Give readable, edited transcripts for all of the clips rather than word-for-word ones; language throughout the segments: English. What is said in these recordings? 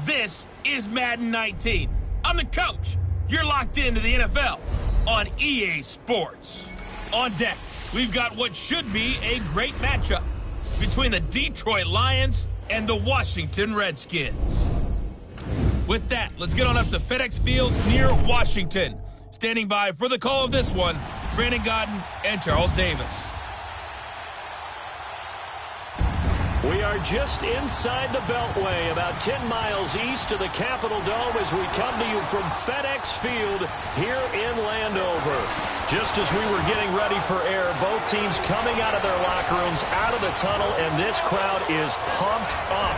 This is Madden 19. I'm the coach. You're locked into the NFL on EA Sports. On deck, we've got what should be a great matchup between the Detroit Lions and the Washington Redskins. With that, let's get on up to FedEx Field near Washington. Standing by for the call of this one, Brandon Godden and Charles Davis. We are just inside the Beltway, about 10 miles east of the Capitol Dome as we come to you from FedEx Field here in Landover. Just as we were getting ready for air, both teams coming out of their locker rooms, out of the tunnel, and this crowd is pumped up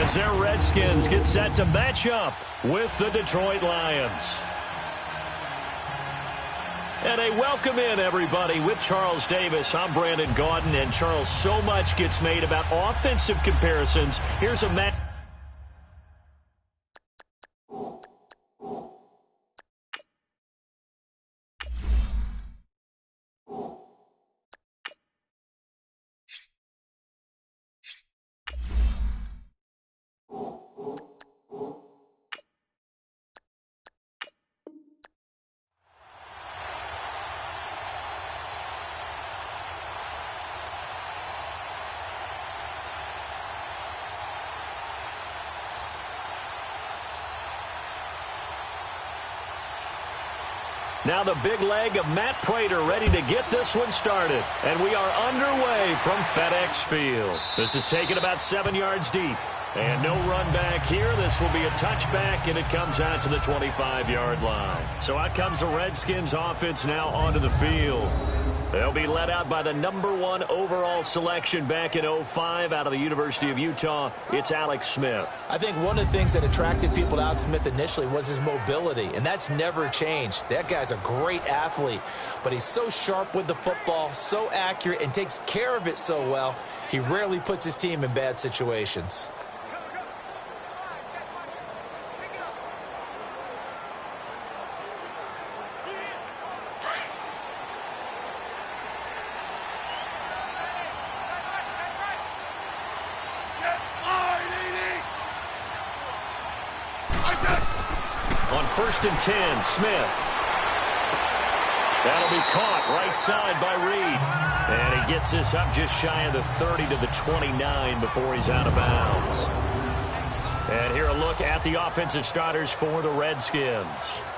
as their Redskins get set to match up with the Detroit Lions. And a welcome in, everybody, with Charles Davis. I'm Brandon Gaudin, and Charles, so much gets made about offensive comparisons. Here's a match. Now the big leg of Matt Prater ready to get this one started. And we are underway from FedEx Field. This is taken about 7 yards deep. And no run back here. This will be a touchback, and it comes out to the 25-yard line. So out comes the Redskins offense now onto the field. They'll be led out by the #1 overall selection back in 2005 out of the University of Utah. It's Alex Smith. I think one of the things that attracted people to Alex Smith initially was his mobility, and that's never changed. That guy's a great athlete, but he's so sharp with the football, so accurate, and takes care of it so well, he rarely puts his team in bad situations. First and 10, Smith. That'll be caught right side by Reed. And he gets this up just shy of the 30 to the 29 before he's out of bounds. And here a look at the offensive starters for the Redskins.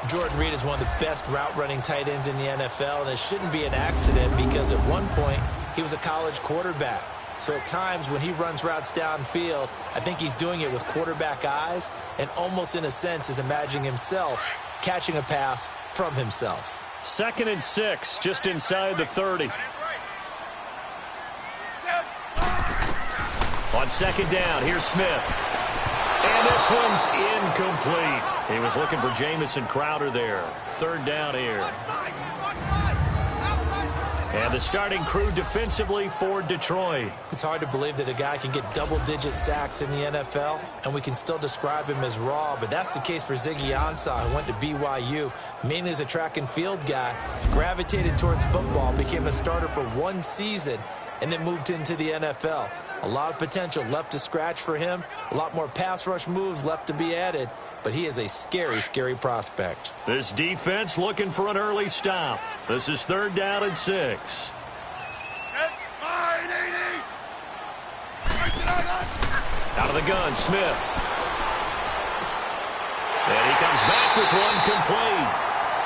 Jordan Reed is one of the best route-running tight ends in the NFL, and it shouldn't be an accident because at one point he was a college quarterback. So at times when he runs routes downfield, I think he's doing it with quarterback eyes and almost in a sense is imagining himself catching a pass from himself. 2nd and 6, just inside the 30. On second down, here's Smith. And this one's incomplete. He was looking for Jamison Crowder there. 3rd down here. And the starting crew defensively for Detroit. It's hard to believe that a guy can get double-digit sacks in the NFL, and we can still describe him as raw, but that's the case for Ziggy Ansah, who went to BYU, mainly as a track and field guy, gravitated towards football, became a starter for 1 season, and then moved into the NFL. A lot of potential left to scratch for him, a lot more pass rush moves left to be added, but he is a scary, scary prospect. This defense looking for an early stop. This is 3rd down and 6. Out of the gun, Smith. And he comes back with one complete.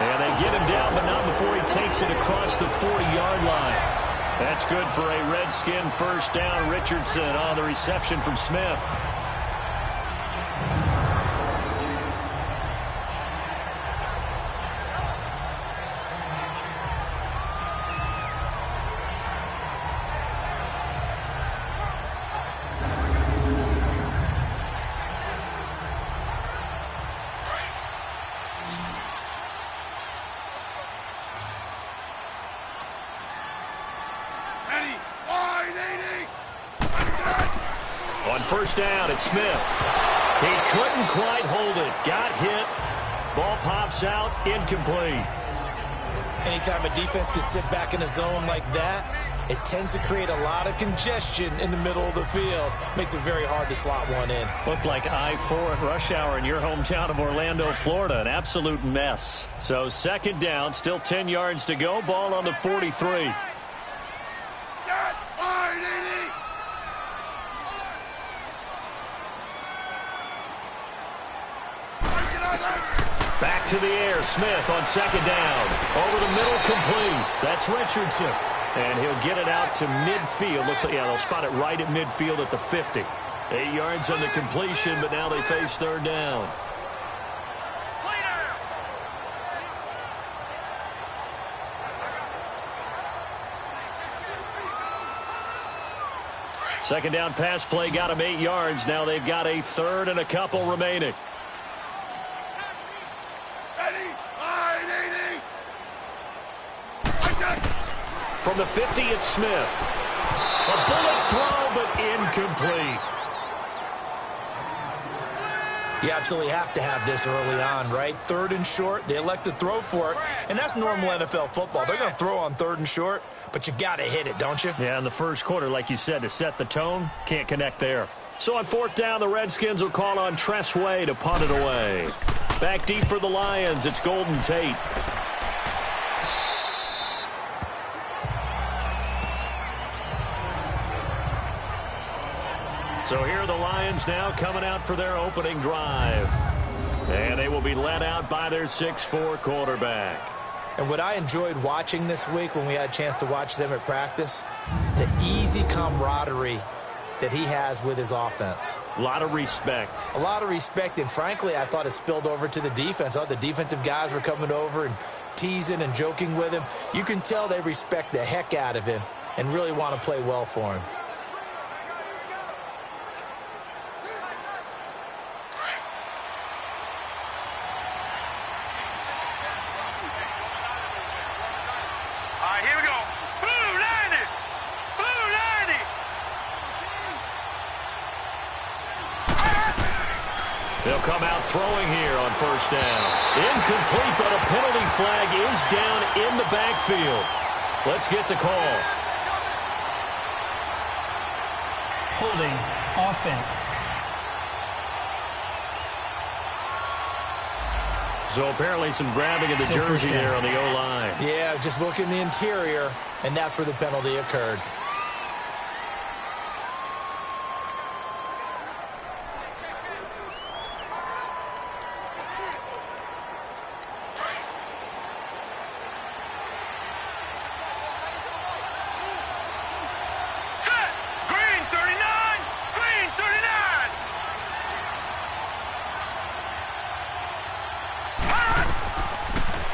And they get him down, but not before he takes it across the 40-yard line. That's good for a Redskin first down. Richardson on the reception from Smith. On first down, it's Smith. He couldn't quite hold it. Got hit. Ball pops out. Incomplete. Anytime a defense can sit back in a zone like that, it tends to create a lot of congestion in the middle of the field. Makes it very hard to slot one in. Looked like I-4 at rush hour in your hometown of Orlando, Florida. An absolute mess. So second down, still 10 yards to go. Ball on the 43. Back to the air. Smith on second down. Over the middle, complete. That's Richardson. And he'll get it out to midfield. Looks like, yeah, they'll spot it right at midfield at the 50. 8 yards on the completion, but now they face third down. Second down pass play got them 8 yards. Now they've got a third and a couple remaining. From the 50, it's Smith. A bullet throw, but incomplete. You absolutely have to have this early on, right? Third and short, they elect to throw for it, and that's normal NFL football. They're going to throw on third and short, but you've got to hit it, don't you? Yeah, in the first quarter, like you said, to set the tone, can't connect there. So on fourth down, the Redskins will call on Tress Way to punt it away. Back deep for the Lions, it's Golden Tate. So here are the Lions now coming out for their opening drive. And they will be led out by their 6'4" quarterback. And what I enjoyed watching this week when we had a chance to watch them at practice, the easy camaraderie that he has with his offense. A lot of respect. A lot of respect, and frankly, I thought it spilled over to the defense. I thought the defensive guys were coming over and teasing and joking with him. You can tell they respect the heck out of him and really want to play well for him. They'll come out throwing here on first down. Incomplete, but a penalty flag is down in the backfield. Let's get the call. Holding offense. So apparently some grabbing of the jersey there on the O-line. Yeah, just look in the interior, and that's where the penalty occurred.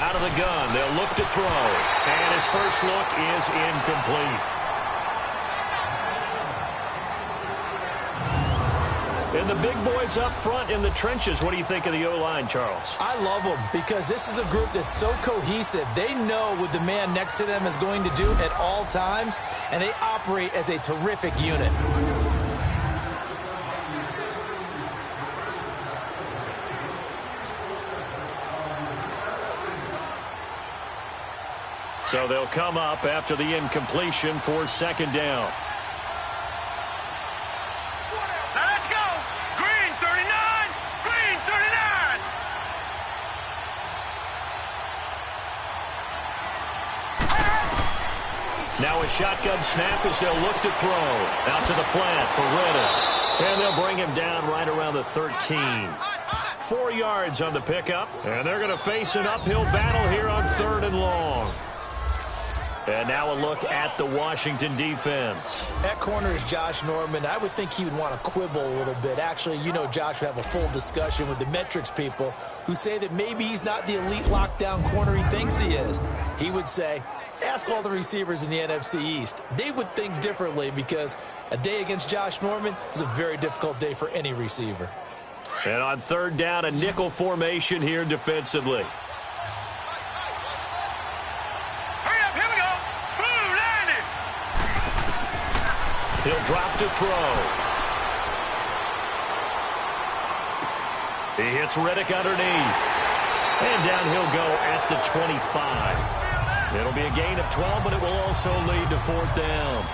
Out of the gun, they'll look to throw. And his first look is incomplete. And the big boys up front in the trenches. What do you think of the O-line, Charles? I love them because this is a group that's so cohesive. They know what the man next to them is going to do at all times, and they operate as a terrific unit. So they'll come up after the incompletion for second down. Now let's go. Green 39. Green 39. Now a shotgun snap as they'll look to throw. Out to the flat for Redden. And they'll bring him down right around the 13. 4 yards on the pickup. And they're going to face an uphill battle here on third and long. And now a look at the Washington defense. At corner is Josh Norman. I would think he would want to quibble a little bit. Actually, you know Josh would have a full discussion with the metrics people who say that maybe he's not the elite lockdown corner he thinks he is. He would say, ask all the receivers in the NFC East. They would think differently because a day against Josh Norman is a very difficult day for any receiver. And on third down, a nickel formation here defensively. He'll drop to throw. He hits Riddick underneath. And down he'll go at the 25. It'll be a gain of 12, but it will also lead to fourth down.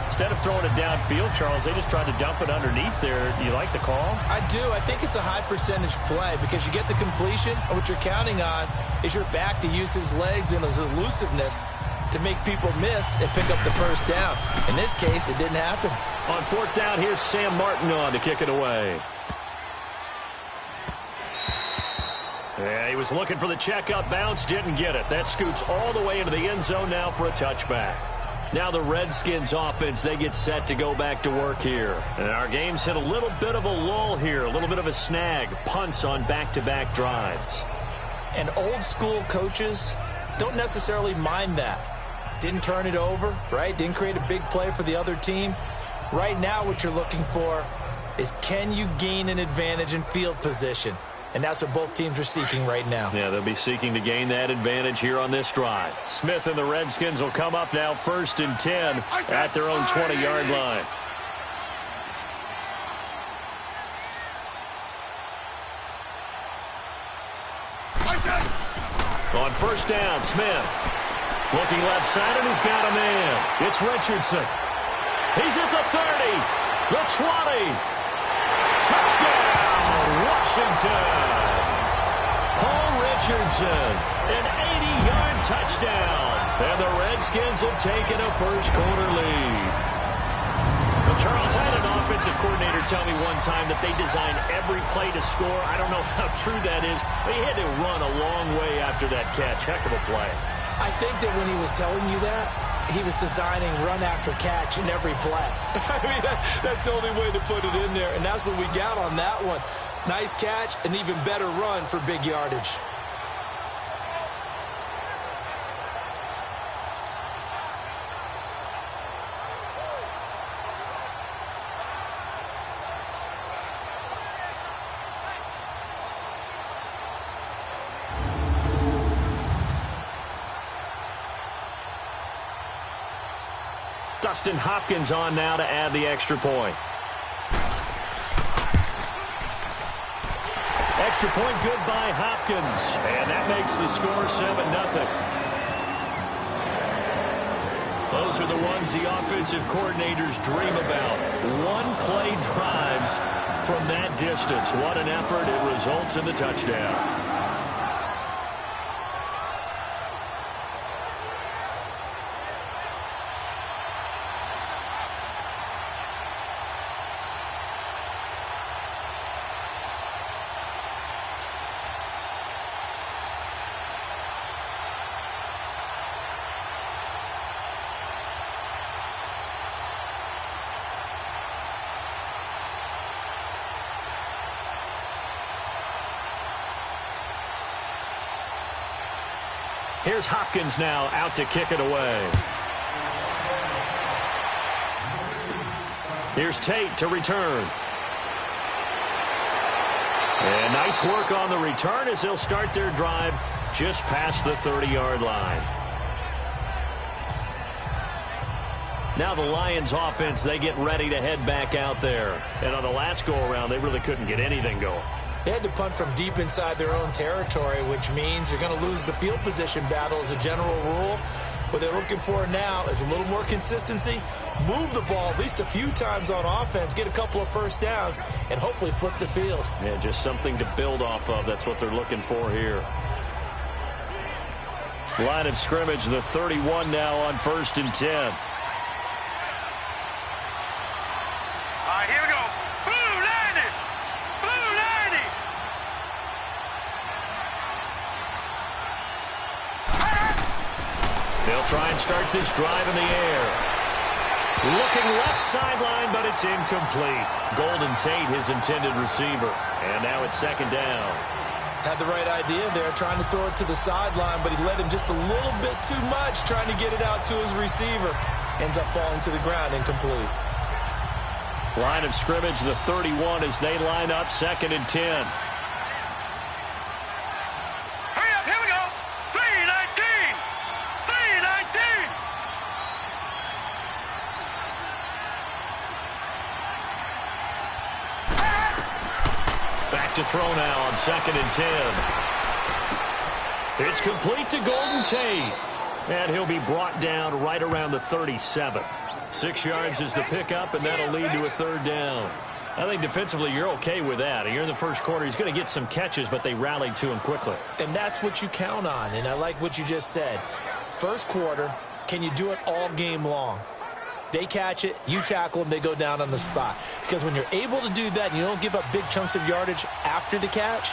Instead of throwing it downfield, Charles, they just tried to dump it underneath there. Do you like the call? I do. I think it's a high percentage play because you get the completion, and what you're counting on is your back to use his legs and his elusiveness to make people miss and pick up the first down. In this case, it didn't happen. On fourth down, here's Sam Martin on to kick it away. Yeah, he was looking for the checkup bounce, didn't get it. That scoots all the way into the end zone now for a touchback. Now the Redskins offense, they get set to go back to work here. And our game's hit a little bit of a lull here, a little bit of a snag. Punts on back-to-back drives. And old school coaches don't necessarily mind that. Didn't turn it over, right? Didn't create a big play for the other team. Right now what you're looking for is, can you gain an advantage in field position? And that's what both teams are seeking right now. Yeah, they'll be seeking to gain that advantage here on this drive. Smith and the Redskins will come up now 1st and 10 at their own 20-yard line. On first down, Smith. Looking left side, and he's got a man. It's Richardson. He's at the 30, the 20. Touchdown, Washington. Paul Richardson, an 80-yard touchdown. And the Redskins have taken a first-quarter lead. Well, Charles, I had an offensive coordinator tell me one time that they design every play to score. I don't know how true that is, but he had to run a long way after that catch. Heck of a play. I think that when he was telling you that, he was designing run after catch in every play. I mean, that's the only way to put it in there, and that's what we got on that one. Nice catch, an even better run for big yardage. Dustin Hopkins on now to add the extra point. Extra point good by Hopkins. And that makes the score 7-0. Those are the ones the offensive coordinators dream about. One-play drives from that distance. What an effort. It results in the touchdown. Here's Hopkins now out to kick it away. Here's Tate to return. And nice work on the return as they'll start their drive just past the 30-yard line. Now the Lions offense, they get ready to head back out there. And on the last go-around, they really couldn't get anything going. They had to punt from deep inside their own territory, which means you're going to lose the field position battle as a general rule. What they're looking for now is a little more consistency, move the ball at least a few times on offense, get a couple of first downs, and hopefully flip the field. Yeah, just something to build off of. That's what they're looking for here. Line of scrimmage, the 31 now on 1st and 10. All right, here we go. Blue 90. Blue 90. They'll try and start this drive in the air. Looking left sideline, but it's incomplete. Golden Tate, his intended receiver. And now it's 2nd down. Had the right idea there, trying to throw it to the sideline, but he let him just a little bit too much, trying to get it out to his receiver. Ends up falling to the ground, incomplete. Line of scrimmage, the 31 as they line up 2nd and 10. Hurry up, here we go. 319. 319. Back to throw now on 2nd and 10. It's complete to Golden Tate. And he'll be brought down right around the 37. 6 yards is the pickup, and that'll lead to a third down. I think defensively you're okay with that. Here in the first quarter, he's going to get some catches, but they rallied to him quickly. And that's what you count on, and I like what you just said. First quarter, can you do it all game long? They catch it, you tackle them, they go down on the spot. Because when you're able to do that and you don't give up big chunks of yardage after the catch,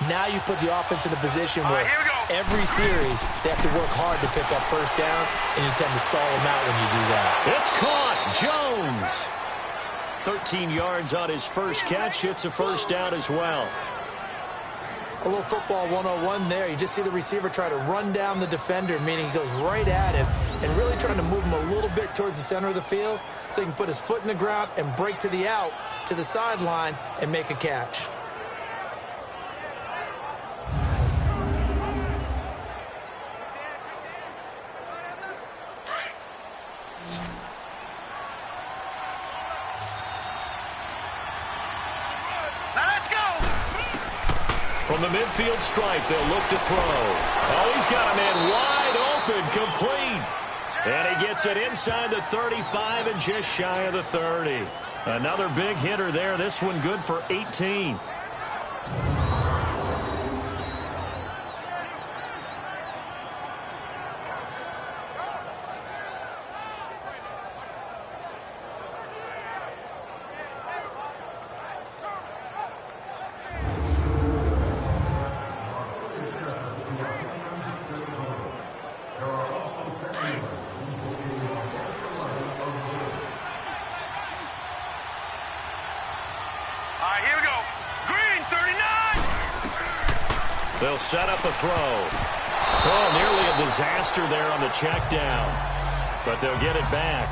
now you put the offense in a position where every series they have to work hard to pick up first downs, and you tend to stall them out when you do that. It's caught. Jones. 13 yards on his first catch. It's a first down as well. A little football 101 there. You just see the receiver try to run down the defender, meaning he goes right at him and really trying to move him a little bit towards the center of the field so he can put his foot in the ground and break to the out, to the sideline, and make a catch. From the midfield stripe, they'll look to throw. Oh, he's got a man wide open, complete. And he gets it inside the 35 and just shy of the 30. Another big hitter there. This one good for 18. They'll set up a throw. Oh, nearly a disaster there on the check down. But they'll get it back.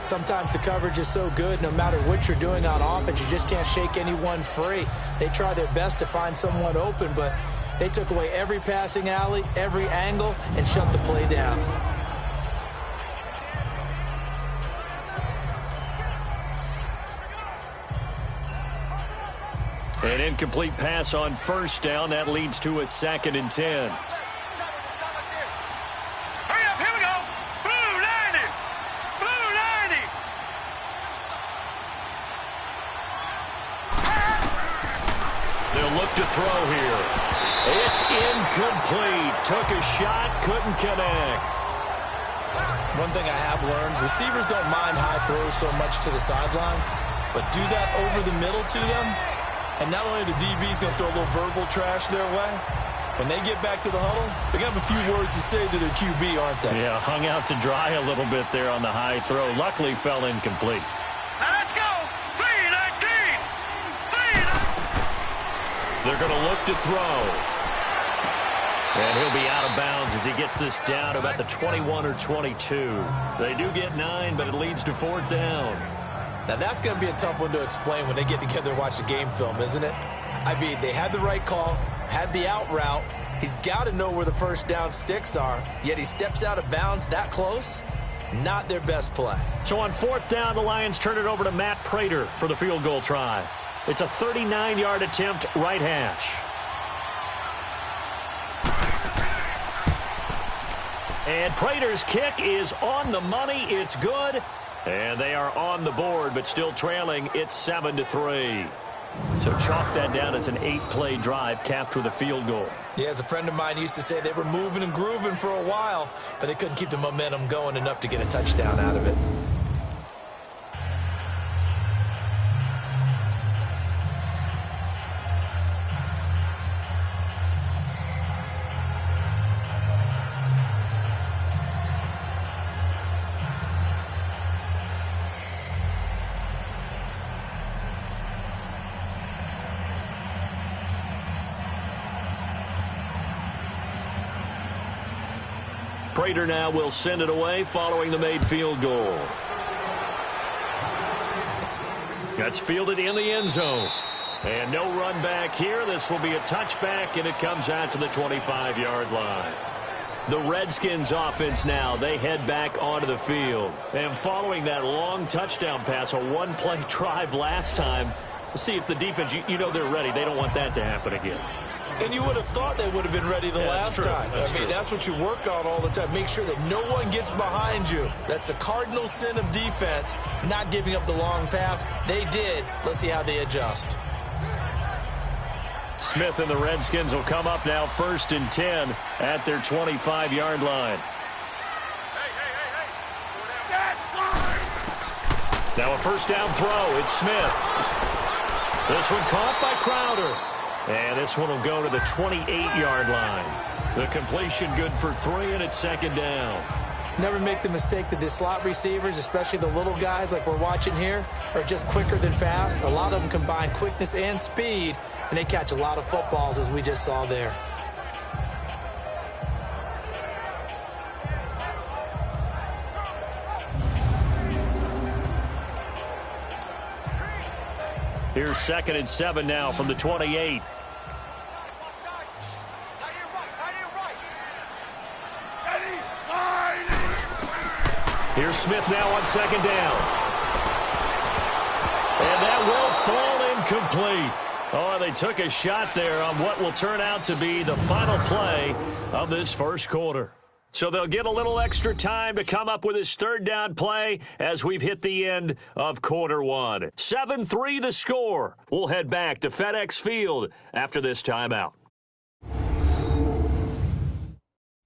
Sometimes the coverage is so good, no matter what you're doing on offense, you just can't shake anyone free. They try their best to find someone open, but they took away every passing alley, every angle, and shut the play down. An incomplete pass on first down. That leads to a 2nd and 10. Hurry up, here we go. Blue 90. Blue 90. They'll look to throw here. It's incomplete. Took a shot, couldn't connect. One thing I have learned, receivers don't mind high throws so much to the sideline, but do that over the middle to them, and not only the DB's going to throw a little verbal trash their way, when they get back to the huddle, they're going to have a few words to say to their QB, aren't they? Yeah, hung out to dry a little bit there on the high throw. Luckily fell incomplete. Now let's go. 3-19. 3-19. They're going to look to throw. And he'll be out of bounds as he gets this down about the 21 or 22. They do get 9, but it leads to 4th down. Now, that's going to be a tough one to explain when they get together and watch the game film, isn't it? I mean, they had the right call, had the out route. He's got to know where the first down sticks are, yet he steps out of bounds that close. Not their best play. So on 4th down, the Lions turn it over to Matt Prater for the field goal try. It's a 39-yard attempt, right hash. And Prater's kick is on the money. It's good. And they are on the board, but still trailing. It's 7-3. So chalk that down as an 8-play drive capped with a field goal. Yeah, as a friend of mine used to say, they were moving and grooving for a while, but they couldn't keep the momentum going enough to get a touchdown out of it. Prater now will send it away following the made field goal. That's fielded in the end zone. And no run back here. This will be a touchback, and it comes out to the 25-yard line. The Redskins offense now, they head back onto the field. And following that long touchdown pass, a one-play drive last time, let's see if the defense, you know they're ready. They don't want that to happen again. And you would have thought they would have been ready the last time. That's what you work on all the time. Make sure that no one gets behind you. That's the cardinal sin of defense, not giving up the long pass. They did. Let's see how they adjust. Smith and the Redskins will come up now 1st and 10 at their 25-yard line. Now a first down throw. It's Smith. This one caught by Crowder. And this one will go to the 28-yard line. The completion good for 3, and it's 2nd down. Never make the mistake that the slot receivers, especially the little guys like we're watching here, are just quicker than fast. A lot of them combine quickness and speed, and they catch a lot of footballs, as we just saw there. Here's 2nd and 7 now from the 28. Here's Smith now on 2nd down. And that will fall incomplete. Oh, they took a shot there on what will turn out to be the final play of this first quarter. So they'll get a little extra time to come up with his 3rd down play as we've hit the end of quarter 1. 7-3 the score. We'll head back to FedEx Field after this timeout.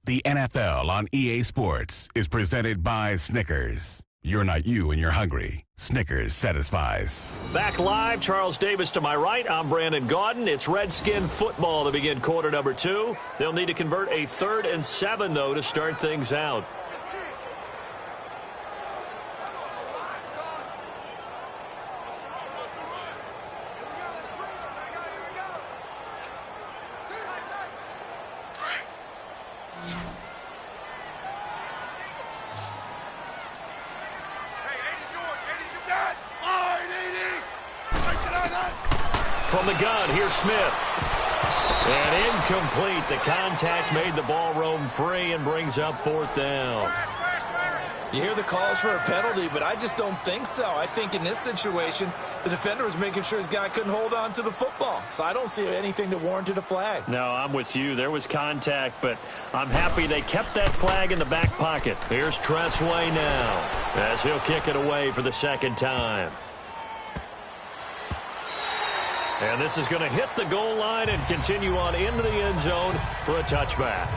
The NFL on EA Sports is presented by Snickers. You're not you and you're hungry. Snickers satisfies. Back live, Charles Davis to my right. I'm Brandon Gaudin. It's Redskin football to begin quarter number 2. They'll need to convert a 3rd and 7, though, to start things out. From the gun, here's Smith. And incomplete. The contact made the ball roam free and brings up 4th down. You hear the calls for a penalty, but I just don't think so. I think in this situation, the defender was making sure his guy couldn't hold on to the football. So I don't see anything that warranted a flag. No, I'm with you. There was contact, but I'm happy they kept that flag in the back pocket. Here's Tressway now as he'll kick it away for the 2nd time. And this is going to hit the goal line and continue on into the end zone for a touchback.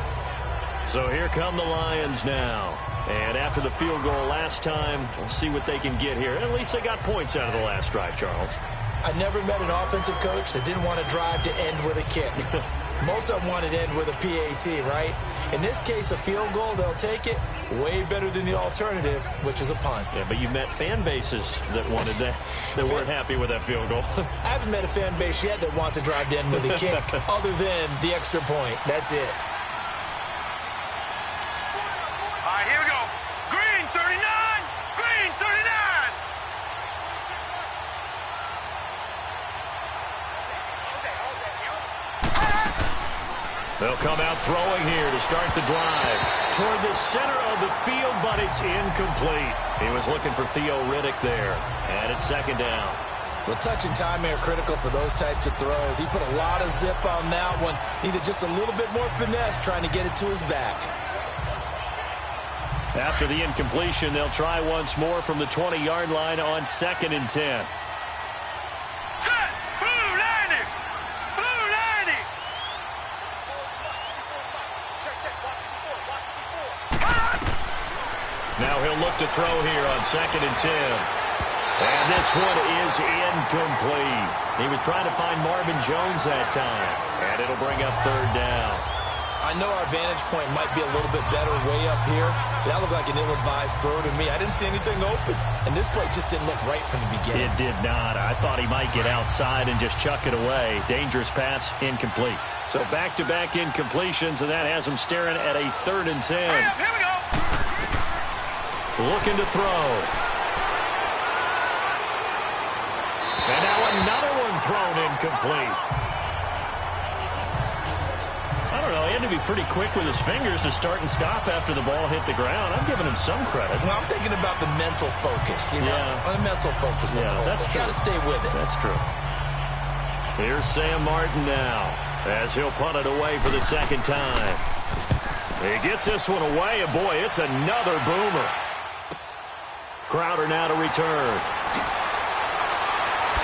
So here come the Lions now. And after the field goal last time, we'll see what they can get here. At least they got points out of the last drive, Charles. I never met an offensive coach that didn't want to drive to end with a kick. Most of them wanted to end with a PAT, right? In this case, a field goal, they'll take it. Way better than the alternative, which is a punt. Yeah, but you met fan bases that wanted that, that weren't happy with that field goal. I haven't met a fan base yet that wants to drive to end with a kick, other than the extra point. That's it. All right, here we go. Green 39. Green 39. They'll come out throwing here to start the drive. Toward the center of the field, but it's incomplete. He was looking for Theo Riddick there. And it's 2nd down. Well, touch and time are critical for those types of throws. He put a lot of zip on that one. Needed just a little bit more finesse trying to get it to his back. After the incompletion, they'll try once more from the 20-yard line on 2nd and 10. Now he'll look to throw here on 2nd and 10. And this one is incomplete. He was trying to find Marvin Jones that time. And it'll bring up 3rd down. I know our vantage point might be a little bit better way up here. That looked like an ill-advised throw to me. I didn't see anything open. And this play just didn't look right from the beginning. It did not. I thought he might get outside and just chuck it away. Dangerous pass, incomplete. So back-to-back incompletions, and that has him staring at a 3rd and 10. Here we go. Looking to throw. And now another one thrown incomplete. I don't know. He had to be pretty quick with his fingers to start and stop after the ball hit the ground. I'm giving him some credit. Well, I'm thinking about the mental focus, you know? Yeah. The mental focus. Yeah, that's true. Got to stay with it. That's true. Here's Sam Martin now. as he'll punt it away for the second time. He gets this one away, and boy, it's another boomer. Crowder now to return.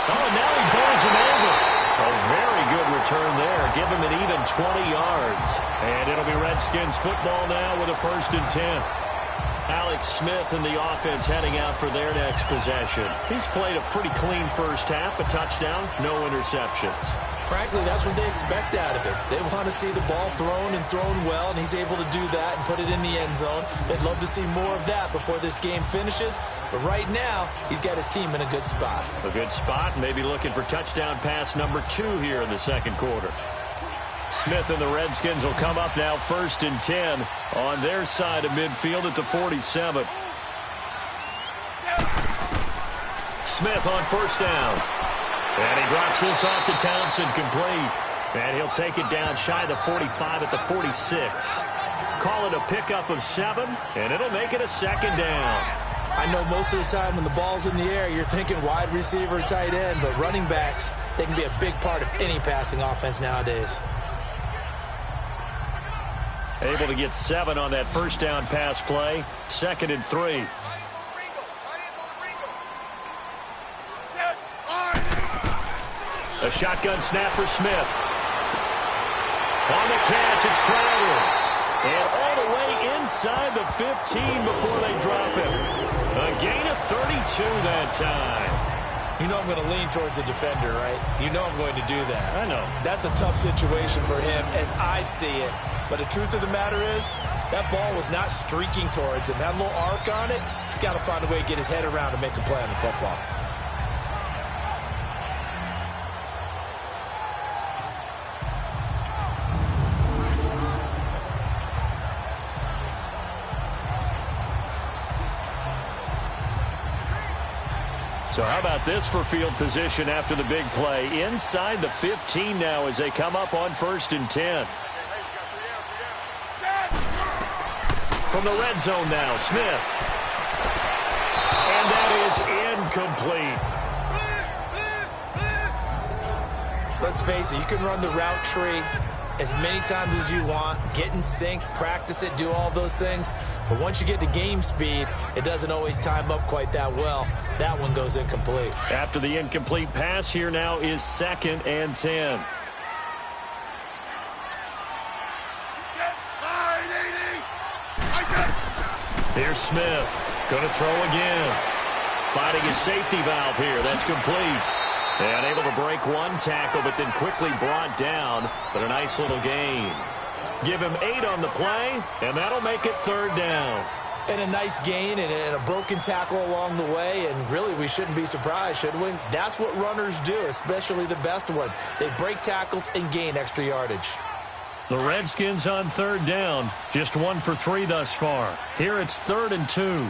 Oh, now he bowls him over. A very good return there. Give him an even 20 yards. And it'll be Redskins football now with a 1st and 10. Alex Smith and the offense heading out for their next possession. He's played a pretty clean first half, a touchdown, no interceptions. Frankly, that's what they expect out of him. They want to see the ball thrown and thrown well, and he's able to do that and put it in the end zone. They'd love to see more of that before this game finishes. But right now, he's got his team in a good spot. A good spot, and maybe looking for touchdown pass number 2 here in the second quarter. Smith and the Redskins will come up now 1st and 10 on their side of midfield at the 47. Smith on 1st down. And he drops this off to Townsend, complete. And he'll take it down shy of the 45 at the 46. Call it a pickup of 7, and it'll make it a 2nd down. I know most of the time when the ball's in the air, you're thinking wide receiver, tight end, but running backs, they can be a big part of any passing offense nowadays. Able to get 7 on that 1st down pass play. 2nd and 3. A shotgun snap for Smith. On the catch, it's Crowder. And all the way inside the 15 before they drop him. A gain of 32 that time. You know I'm going to lean towards the defender, right? You know I'm going to do that. I know. That's a tough situation for him as I see it. But the truth of the matter is, that ball was not streaking towards him. That little arc on it, he's got to find a way to get his head around and make a play on the football. So how about this for field position after the big play? Inside the 15 now as they come up on 1st and 10. From the red zone now, Smith. And that is incomplete. Let's face it, you can run the route tree as many times as you want, get in sync, practice it, do all those things. But once you get to game speed, it doesn't always time up quite that well. That one goes incomplete. After the incomplete pass, here now is 2nd and 10. Here's Smith. Going to throw again. Finding his safety valve here. That's complete. And able to break one tackle, but then quickly brought down. But a nice little gain. Give him 8 on the play, and that'll make it 3rd down. And a nice gain and a broken tackle along the way. And really, we shouldn't be surprised, should we? That's what runners do, especially the best ones. They break tackles and gain extra yardage. The Redskins on 3rd down. Just 1 for 3 thus far. Here it's 3rd and 2.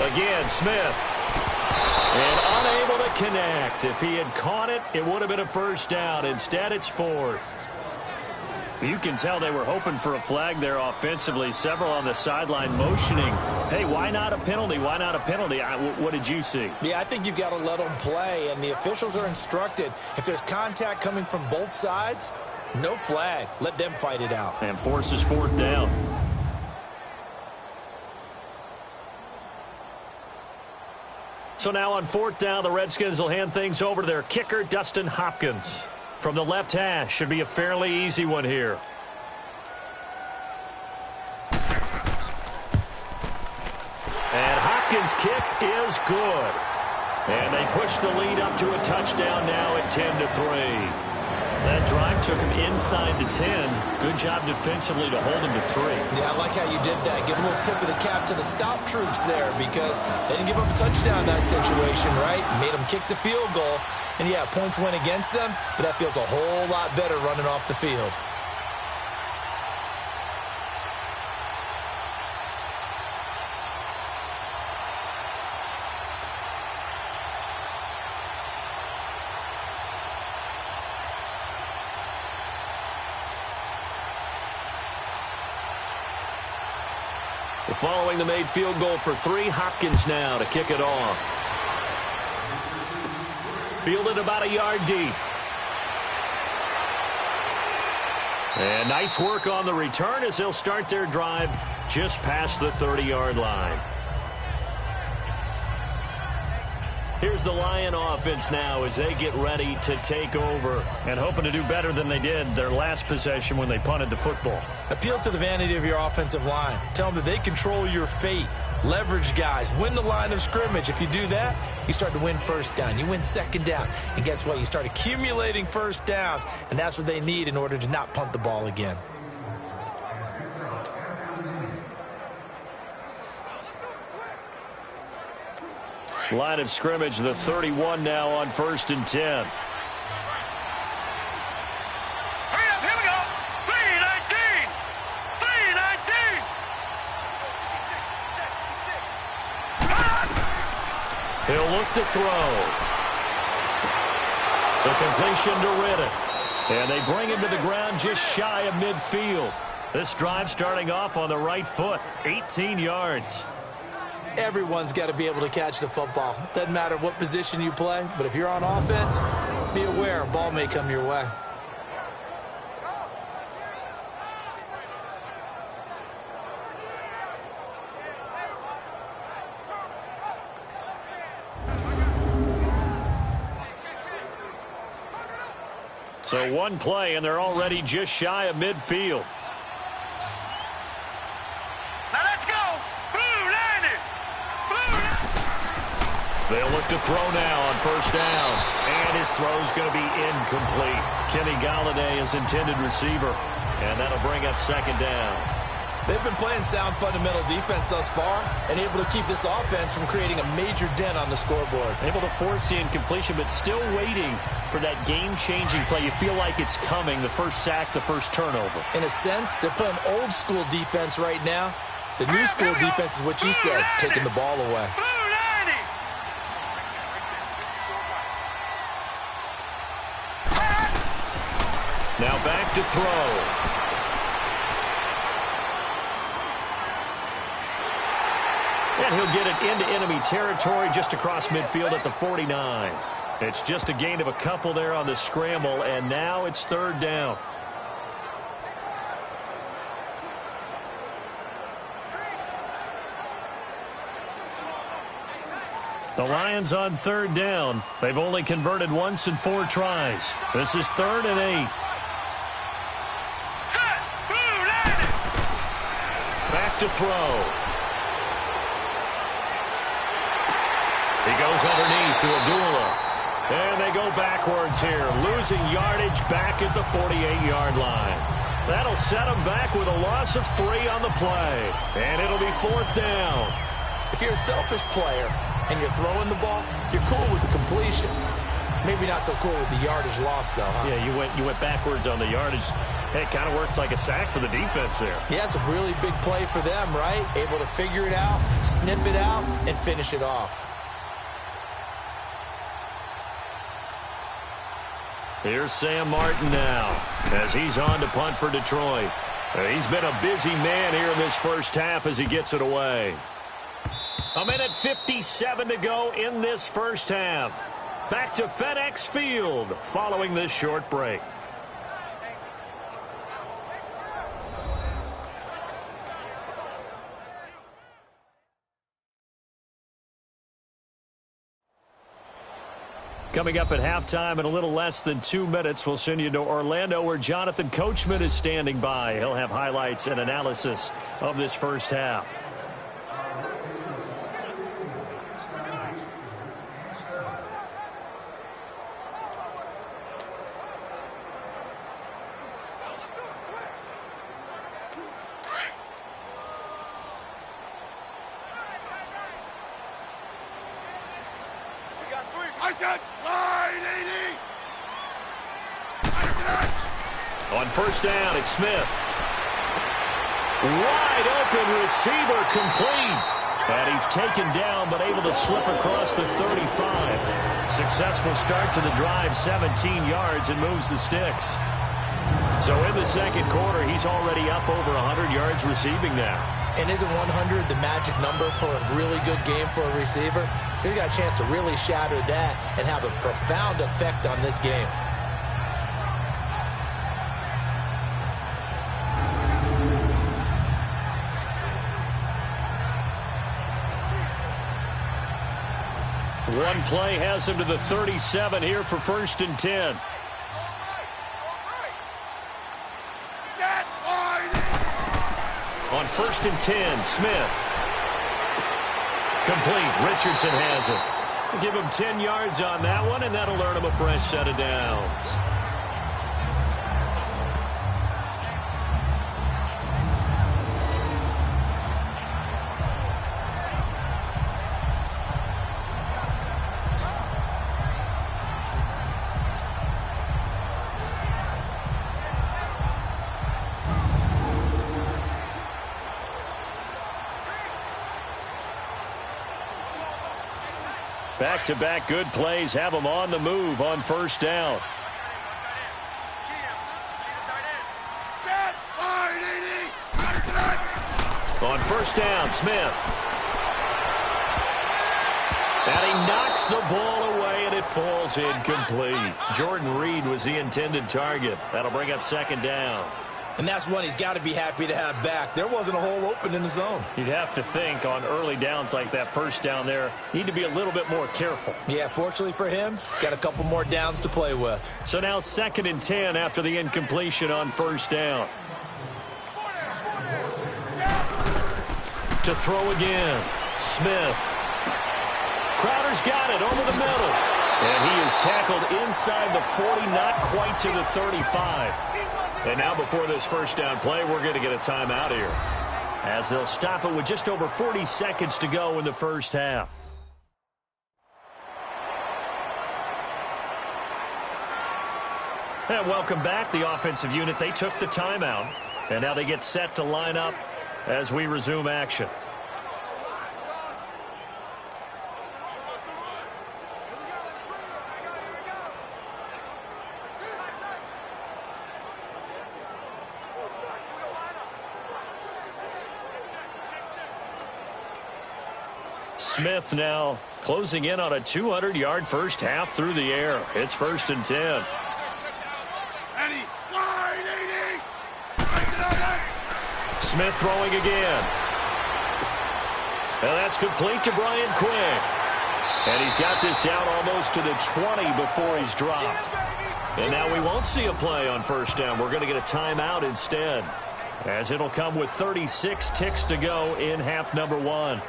Again, Smith. And unable to connect. If he had caught it, it would have been a 1st down. Instead, it's 4th. You can tell they were hoping for a flag there offensively. Several on the sideline motioning. Hey, why not a penalty? Why not a penalty? What did you see? Yeah, I think you've got to let them play, and the officials are instructed. If there's contact coming from both sides, no flag. Let them fight it out. And forces 4th down. So now on 4th down, the Redskins will hand things over to their kicker, Dustin Hopkins. From the left hash, should be a fairly easy one here. And Hopkins' kick is good. And they push the lead up to a touchdown now at 10-3. That drive took him inside the 10. Good job defensively to hold him to 3. Yeah, I like how you did that. Give a little tip of the cap to the stop troops there because they didn't give up a touchdown in that situation, right? Made them kick the field goal. And, yeah, points went against them, but that feels a whole lot better running off the field. Following the made field goal for 3, Hopkins now to kick it off. Fielded about a yard deep. And nice work on the return as they'll start their drive just past the 30-yard line. Here's the Lion offense now as they get ready to take over and hoping to do better than they did their last possession when they punted the football. Appeal to the vanity of your offensive line. Tell them that they control your fate. Leverage guys. Win the line of scrimmage. If you do that, you start to win first down. You win second down. And guess what? You start accumulating first downs. And that's what they need in order to not punt the ball again. Line of scrimmage, the 31 now on 1st and 10. Hurry up, here we go. 3-19. 3-19. He'll look to throw. The completion to Riddick. And they bring him to the ground just shy of midfield. This drive starting off on the right foot, 18 yards. Everyone's got to be able to catch the football. Doesn't matter what position you play, but if you're on offense, be aware a ball may come your way. So one play, and they're already just shy of midfield. They'll look to throw now on 1st down. And his throw's going to be incomplete. Kenny Golladay is intended receiver. And that'll bring up 2nd down. They've been playing sound fundamental defense thus far and able to keep this offense from creating a major dent on the scoreboard. Able to force the incompletion, but still waiting for that game-changing play. You feel like it's coming, the first sack, the first turnover. In a sense, they're playing old-school defense right now. The new school defense is what you said, taking the ball away. Now back to throw. And he'll get it into enemy territory just across midfield at the 49. It's just a gain of a couple there on the scramble, and now it's 3rd down. The Lions on 3rd down. They've only converted once in 4 tries. This is 3rd and 8. Back to throw. He goes underneath to Abdullah. And they go backwards here, losing yardage back at the 48-yard line. That'll set them back with a loss of 3 on the play. And it'll be 4th down. If you're a selfish player and you're throwing the ball, you're cool with the completion. Maybe not so cool with the yardage loss, though, huh? Yeah, you went backwards on the yardage. It kind of works like a sack for the defense there. Yeah, it's a really big play for them, right? Able to figure it out, sniff it out, and finish it off. Here's Sam Martin now as he's on to punt for Detroit. He's been a busy man here in this first half as he gets it away. 1:57 to go in this first half. Back to FedEx Field following this short break. Coming up at halftime in a little less than 2 minutes, we'll send you to Orlando where Jonathan Coachman is standing by. He'll have highlights and analysis of this first half. I said 980. On 1st down, it's Smith. Wide open receiver complete. And he's taken down but able to slip across the 35. Successful start to the drive, 17 yards, and moves the sticks. So in the second quarter, he's already up over 100 yards receiving now. And isn't 100 the magic number for a really good game for a receiver? So he got a chance to really shatter that and have a profound effect on this game. One play has him to the 37 here for 1st and 10. On 1st and 10, Smith. Complete. Richardson has it. We'll give him 10 yards on that one, and that'll earn him a fresh set of downs. Back-to-back good plays have them on the move on 1st down. On 1st down, Smith. And he knocks the ball away, and it falls incomplete. Jordan Reed was the intended target. That'll bring up 2nd down. And that's one he's got to be happy to have back. There wasn't a hole open in the zone. You'd have to think on early downs like that 1st down there, need to be a little bit more careful. Yeah, fortunately for him, got a couple more downs to play with. So now 2nd and 10 after the incompletion on 1st down. To throw again, Smith. Crowder's got it over the middle. And he is tackled inside the 40, not quite to the 35. And now before this 1st down play, we're going to get a timeout here, as they'll stop it with just over 40 seconds to go in the 1st half. And welcome back. The offensive unit, they took the timeout, and now they get set to line up as we resume action. Smith now closing in on a 200-yard 1st half through the air. It's 1st and 10. Smith throwing again. And that's complete to Brian Quick. And he's got this down almost to the 20 before he's dropped. And now we won't see a play on 1st down. We're going to get a timeout instead, as it'll come with 36 ticks to go in half number 1.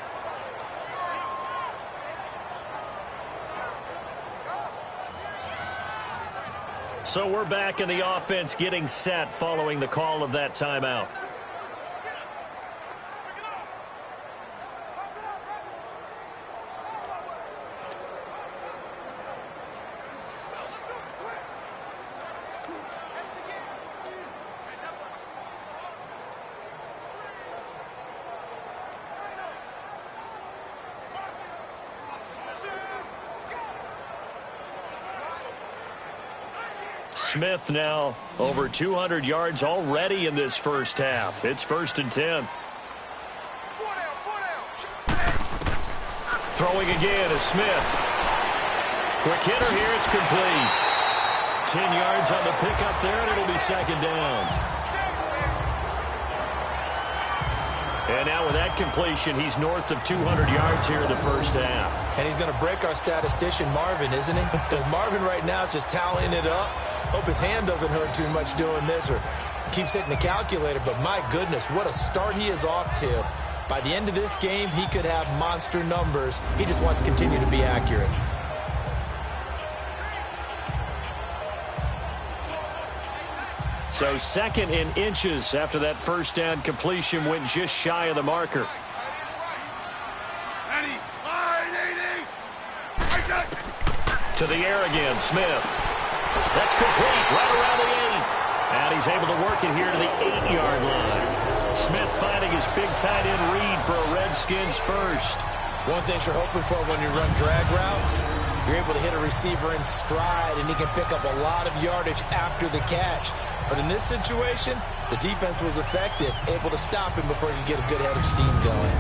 So we're back in the offense getting set following the call of that timeout. Smith now over 200 yards already in this 1st half. It's 1st and 10. Throwing again is Smith. Quick hitter here. It's complete. 10 yards on the pickup there, and it'll be 2nd down. And now with that completion, he's north of 200 yards here in the 1st half. And he's going to break our statistician, Marvin, isn't he? Because Marvin right now is just tallying it up. Hope his hand doesn't hurt too much doing this or keeps hitting the calculator. But my goodness, what a start he is off to. By the end of this game, he could have monster numbers. He just wants to continue to be accurate. So 2nd in inches after that 1st down completion went just shy of the marker. To the air again, Smith. That's complete right around the 8. And he's able to work it here to the 8-yard line. Smith finding his big tight end read for a Redskins first. One thing you're hoping for when you run drag routes, you're able to hit a receiver in stride, and he can pick up a lot of yardage after the catch. But in this situation, The defense was effective, able to stop him before he could get a good head of steam going.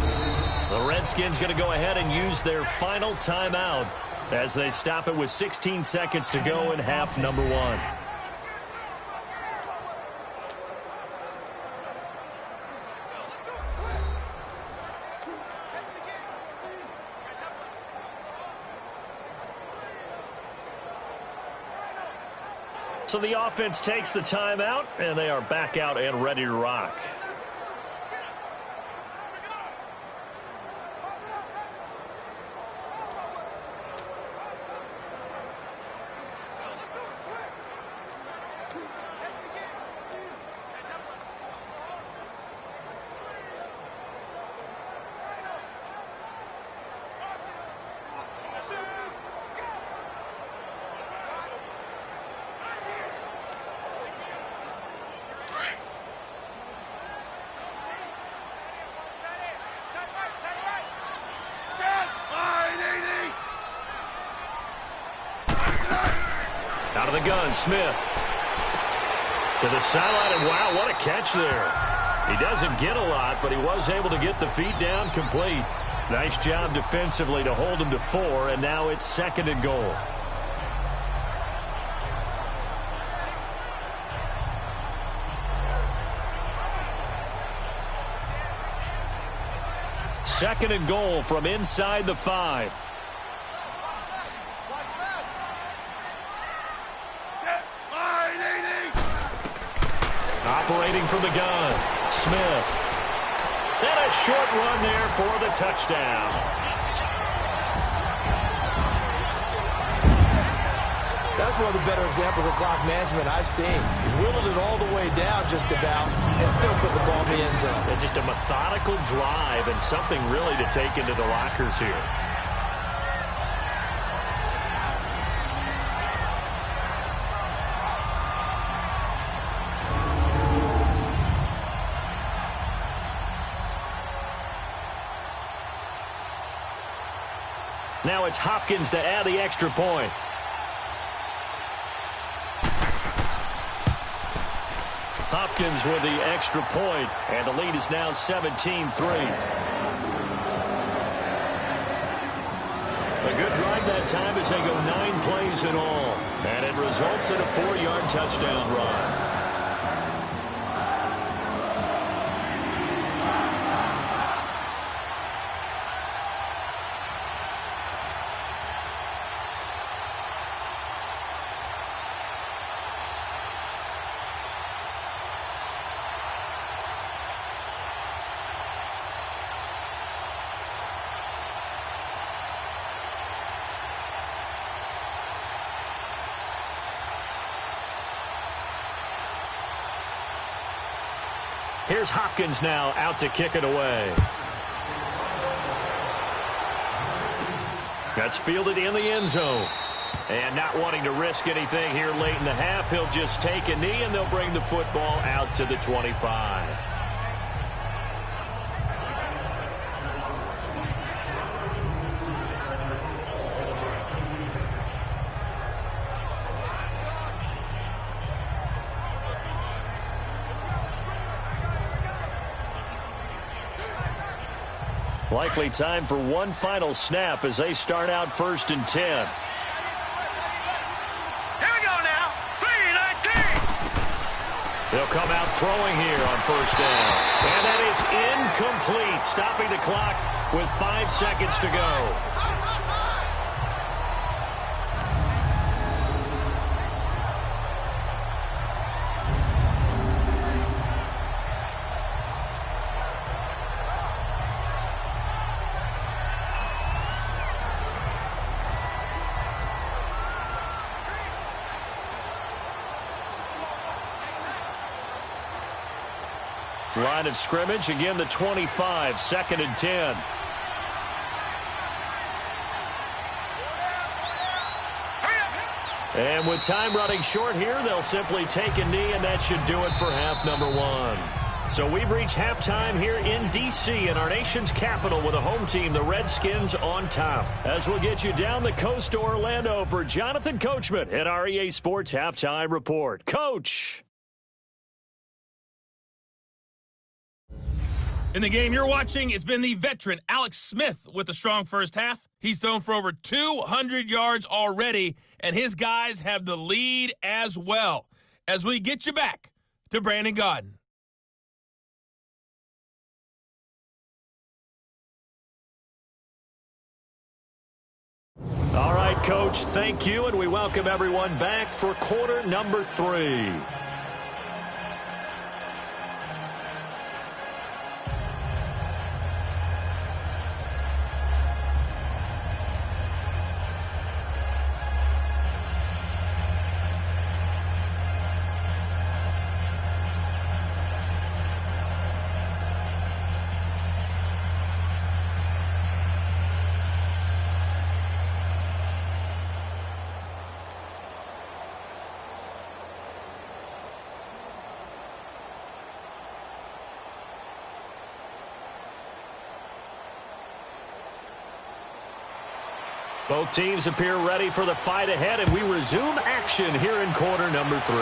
The Redskins going to go ahead and use their final timeout as they stop it with 16 seconds to go in half number one. So the offense takes the timeout, and they are back out and ready to rock. Out of the gun, Smith. To the sideline, and wow, what a catch there. He doesn't get a lot, but he was able to get the feet down complete. Nice job defensively to hold him to 4, and now it's 2nd and goal. Second and goal from inside the 5. Operating from the gun, Smith. And a short run there for the touchdown. That's one of the better examples of clock management I've seen. He whittled it all the way down just about and still put the ball in the end zone. And just a methodical drive and something really to take into the lockers here. Now it's Hopkins to add the extra point. Hopkins with the extra point, and the lead is now 17-3. A good drive that time as they go 9 plays in all, and it results in a 4-yard touchdown run. Here's Hopkins now out to kick it away. That's fielded in the end zone. And not wanting to risk anything here late in the half, he'll just take a knee and they'll bring the football out to the 25. Likely time for one final snap as they start out 1st and 10. Here we go now. 3-19. They'll come out throwing here on 1st down. And that is incomplete, stopping the clock with 5 seconds to go. Line of scrimmage, again the 25, 2nd and 10. And with time running short here, they'll simply take a knee, and that should do it for half number 1. So we've reached halftime here in D.C. in our nation's capital with a home team, the Redskins, on top. As we'll get you down the coast to Orlando for Jonathan Coachman at our EA Sports Halftime Report. Coach! In the game you're watching, it's been the veteran Alex Smith with a strong first half. He's thrown for over 200 yards already, and his guys have the lead as well. As we get you back to Brandon Gaudin. All right, Coach, thank you, and we welcome everyone back for quarter number 3. Both teams appear ready for the fight ahead, and we resume action here in quarter number 3.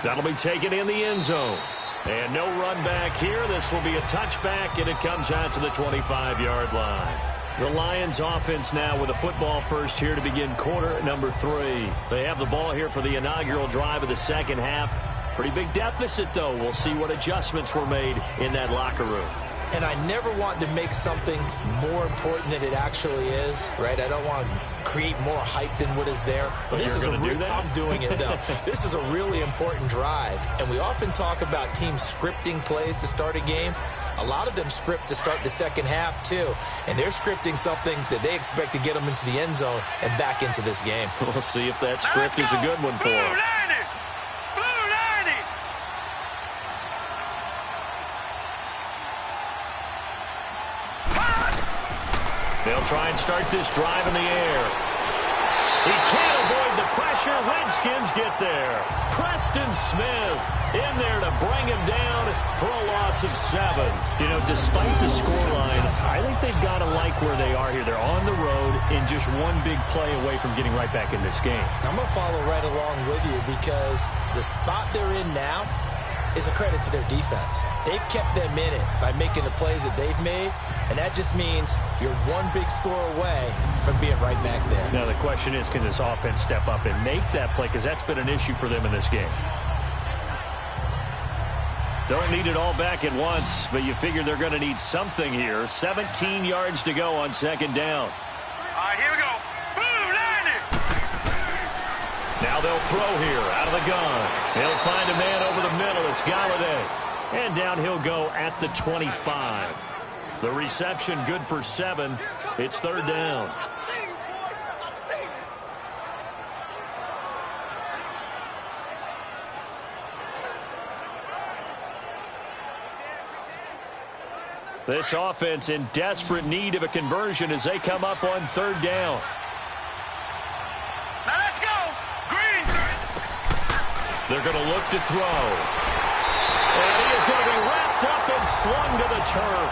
That'll be taken in the end zone. And no run back here. This will be a touchback, and it comes out to the 25-yard line. The Lions offense now with a football first here to begin quarter number 3. They have the ball here for the inaugural drive of the second half. Pretty big deficit, though. We'll see what adjustments were made in that locker room. And I never want to make something more important than it actually is, right? I don't want to create more hype than what is there. But this is I'm doing it, though. This is a really important drive. And we often talk about teams scripting plays to start a game. A lot of them script to start the second half, too. And they're scripting something that they expect to get them into the end zone and back into this game. We'll see if that script is a good one for them. They'll try and start this drive in the air. He can't avoid the pressure. Redskins get there. Preston Smith in there to bring him down for a loss of 7. You know, despite the scoreline, I think they've got to like where they are here. They're on the road and just one big play away from getting right back in this game. I'm going to follow right along with you because the spot they're in now is a credit to their defense. They've kept them in it by making the plays that they've made, and that just means you're one big score away from being right back there. Now the question is, can this offense step up and make that play? Because that's been an issue for them in this game. Don't need it all back at once, but you figure they're going to need something here. 17 yards to go on second down. All right, here we go. Boom, landed. Now they'll throw here out of the gun. They'll find a man over the middle. It's Galladay. And down he'll go at the 25. The reception good for 7. It's third down. This offense in desperate need of a conversion as they come up on third down. Now let's go. Green. They're going to look to throw. And he is going to be wrapped up and slung to the turf.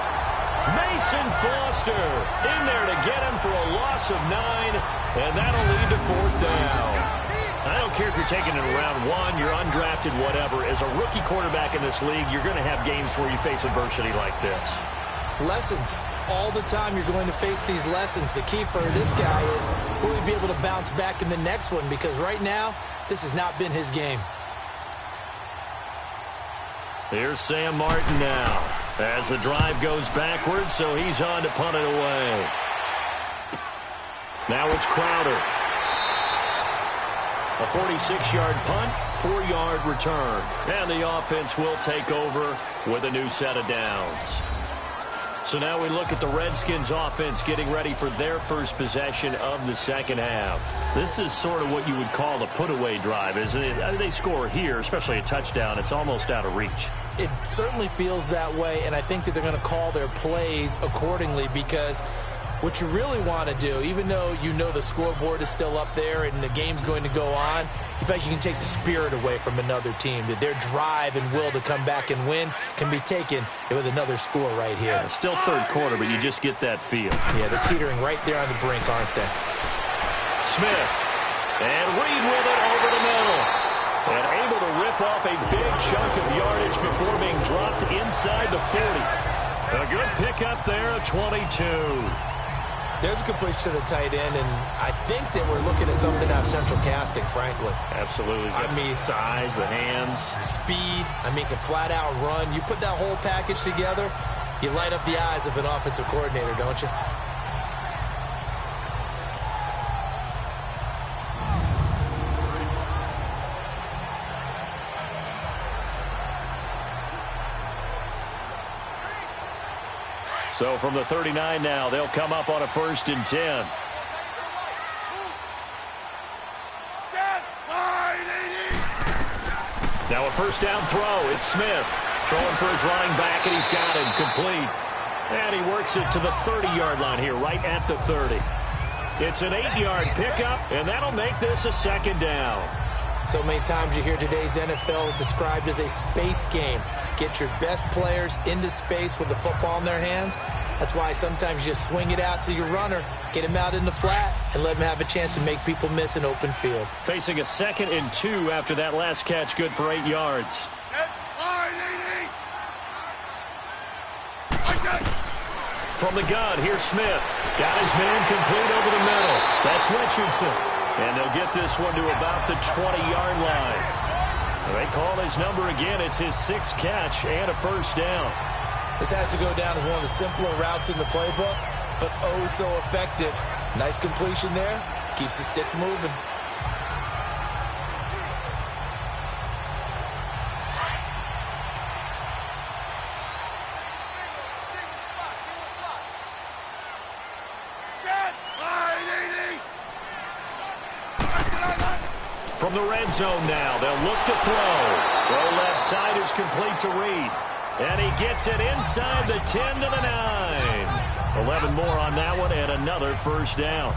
Mason Foster in there to get him for a loss of 9, and that'll lead to fourth down. I don't care if you're taking it in round 1, you're undrafted, whatever. As a rookie quarterback in this league, you're going to have games where you face adversity like this. Lessons. All the time you're going to face these lessons. The key for this guy is will he be able to bounce back in the next one, because right now this has not been his game. Here's Sam Martin now as the drive goes backwards, so he's on to punt it away. Now it's Crowder. A 46-yard punt, 4-yard return. And the offense will take over with a new set of downs. So now we look at the Redskins offense getting ready for their first possession of the second half. This is sort of what you would call a put-away drive, isn't it? They score here, especially a touchdown. It's almost out of reach. It certainly feels that way, and I think that they're going to call their plays accordingly, because what you really want to do, even though you know the scoreboard is still up there and the game's going to go on, in fact, you can take the spirit away from another team, that their drive and will to come back and win can be taken with another score right here. Yeah, still third quarter, but you just get that feel. Yeah, they're teetering right there on the brink, aren't they? Smith. And Reed with it over the middle. And able to rip off a big chunk of yardage before being dropped inside the 40. A good pickup there, a 22. There's a good push to the tight end, and I think that we're looking at something out of central casting, frankly. Absolutely. I mean, size, the hands. Speed. I mean, can flat out run. You put that whole package together, you light up the eyes of an offensive coordinator, don't you? So from the 39 now, they'll come up on a 1st and 10. Now a first down throw. It's Smith throwing for his running back, and he's got him complete. And he works it to the 30-yard line here, right at the 30. It's an 8-yard pickup, and that'll make this a 2nd down. So many times you hear today's NFL described as a space game. Get your best players into space with the football in their hands. That's why sometimes you just swing it out to your runner, get him out in the flat, and let him have a chance to make people miss an open field. Facing a 2nd and 2 after that last catch, good for 8 yards. From the gun, here's Smith. Got his man complete over the middle. That's Richardson. And they'll get this one to about the 20-yard line. They call his number again. It's his 6th catch and a 1st down. This has to go down as one of the simpler routes in the playbook, but oh so effective. Nice completion there. Keeps the sticks moving. From the red zone now, they'll look to throw. Throw left side is complete to Reed. And he gets it inside the 10 to the 9. 11 more on that one and another 1st down.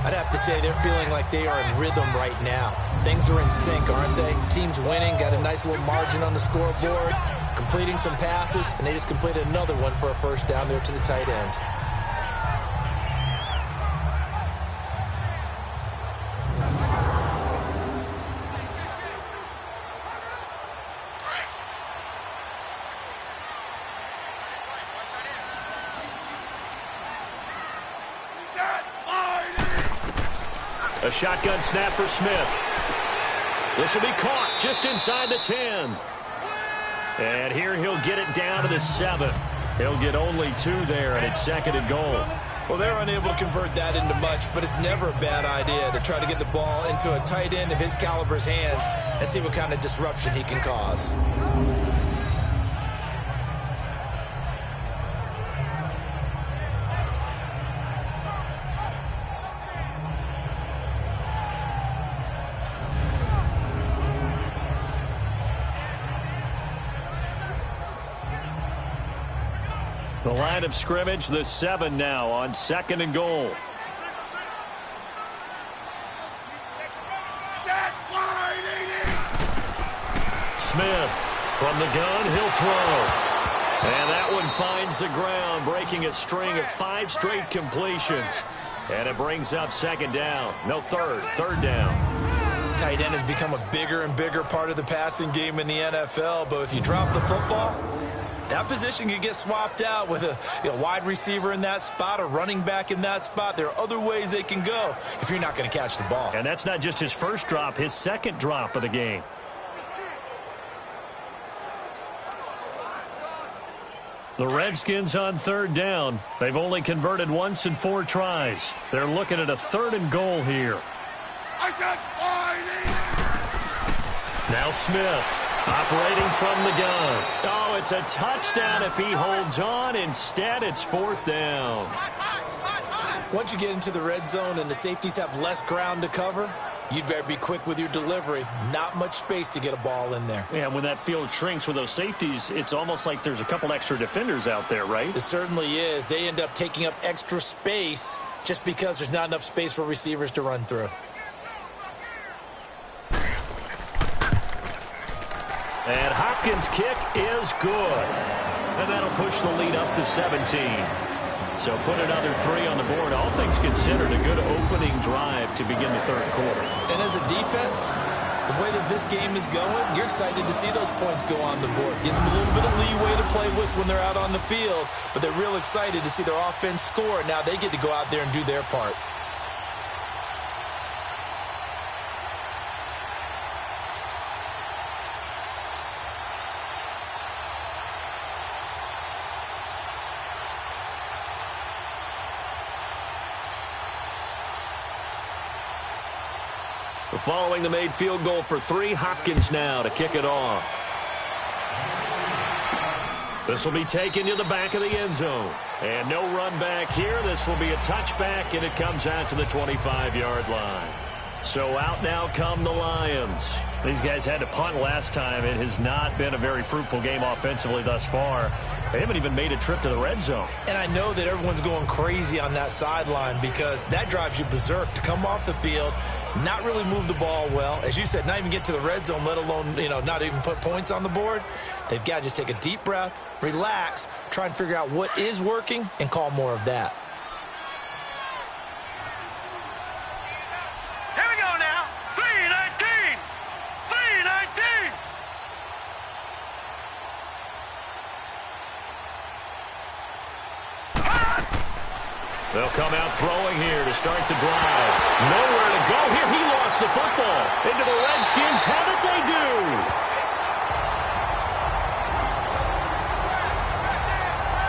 I'd have to say they're feeling like they are in rhythm right now. Things are in sync, aren't they? Team's winning, got a nice little margin on the scoreboard, completing some passes, and they just completed another one for a 1st down there to the tight end. A shotgun snap for Smith. This will be caught just inside the 10. And here he'll get it down to the 7. He'll get only 2 there, and it's 2nd and goal. Well, they're unable to convert that into much, but it's never a bad idea to try to get the ball into a tight end of his caliber's hands and see what kind of disruption he can cause. The line of scrimmage, the 7 now on 2nd and goal. Smith from the gun, he'll throw. And that one finds the ground, breaking a string of 5 straight completions. And it brings up 2nd down. No, 3rd down. Tight end has become a bigger and bigger part of the passing game in the NFL, but if you drop the football, that position can get swapped out with a wide receiver in that spot, a running back in that spot. There are other ways they can go if you're not going to catch the ball. And that's not just his first drop, his 2nd drop of the game. The Redskins on 3rd down. They've only converted once in 4 tries. They're looking at a 3rd and goal here. Now Smith. Operating from the gun. Oh, it's a touchdown if he holds on. Instead, it's 4th down. Once you get into the red zone and the safeties have less ground to cover, you'd better be quick with your delivery. Not much space to get a ball in there. Yeah, when that field shrinks with those safeties, it's almost like there's a couple extra defenders out there, right? It certainly is. They end up taking up extra space just because there's not enough space for receivers to run through. And Hopkins' kick is good. And that'll push the lead up to 17. So put another 3 on the board. All things considered, a good opening drive to begin the 3rd quarter. And as a defense, The way that this game is going, you're excited to see those points go on the board. Gives them a little bit of leeway to play with when they're out on the field, but they're real excited to see their offense score. Now they get to go out there and do their part. Following the made field goal for 3, Hopkins now to kick it off. This will be taken to the back of the end zone. And no run back here. This will be a touchback, and it comes out to the 25-yard line. So out now come the Lions. These guys had to punt last time. It has not been a very fruitful game offensively thus far. They haven't even made a trip to the red zone. And I know that everyone's going crazy on that sideline because that drives you berserk to come off the field, not really move the ball well. As you said, not even get to the red zone, let alone, not even put points on the board. They've got to just take a deep breath, relax, try and figure out what is working, and call more of that. Here we go now. 3-19. 3-19. They'll come out throwing here to start the drive. Nowhere to go here. He lost the football. Into the Redskins have it, they do.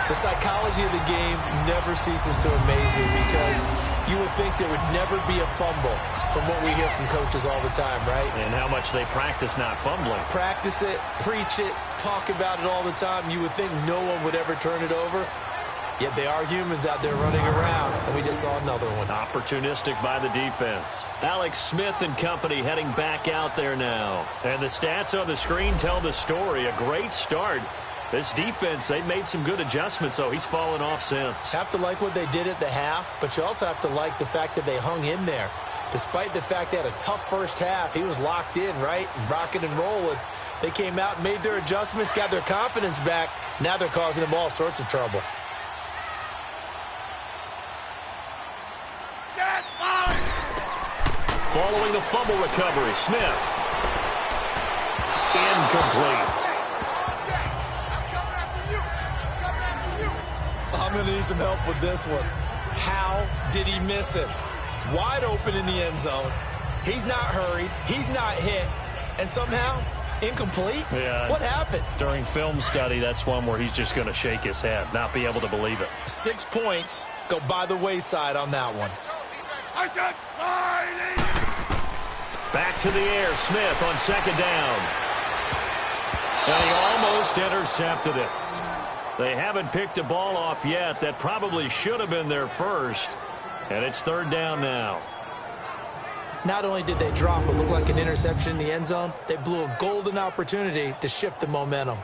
The psychology of the game never ceases to amaze me because you would think there would never be a fumble from what we hear from coaches all the time, right? And how much they practice not fumbling. Practice it, preach it, talk about it all the time. You would think no one would ever turn it over. Yet they are humans out there running around, and we just saw another one. Opportunistic by the defense. Alex Smith and company heading back out there now. And the stats on the screen tell the story. A great start. This defense, they've made some good adjustments, so he's fallen off since. Have to like what they did at the half, but you also have to like the fact that they hung in there. Despite the fact they had a tough first half, he was locked in, right? Rocking and rolling. They came out, made their adjustments, got their confidence back. Now they're causing him all sorts of trouble. Following the fumble recovery, Smith. Incomplete. I'm going to need some help with this one. How did he miss it? Wide open in the end zone. He's not hurried. He's not hit. And somehow, incomplete? Yeah. What happened? During film study, that's one where he's just going to shake his head, not be able to believe it. 6 points go by the wayside on that one. I said, back to the air, Smith on second down. And he almost intercepted it. They haven't picked a ball off yet. That probably should have been their first. And it's third down now. Not only did they drop what looked like an interception in the end zone, they blew a golden opportunity to shift the momentum.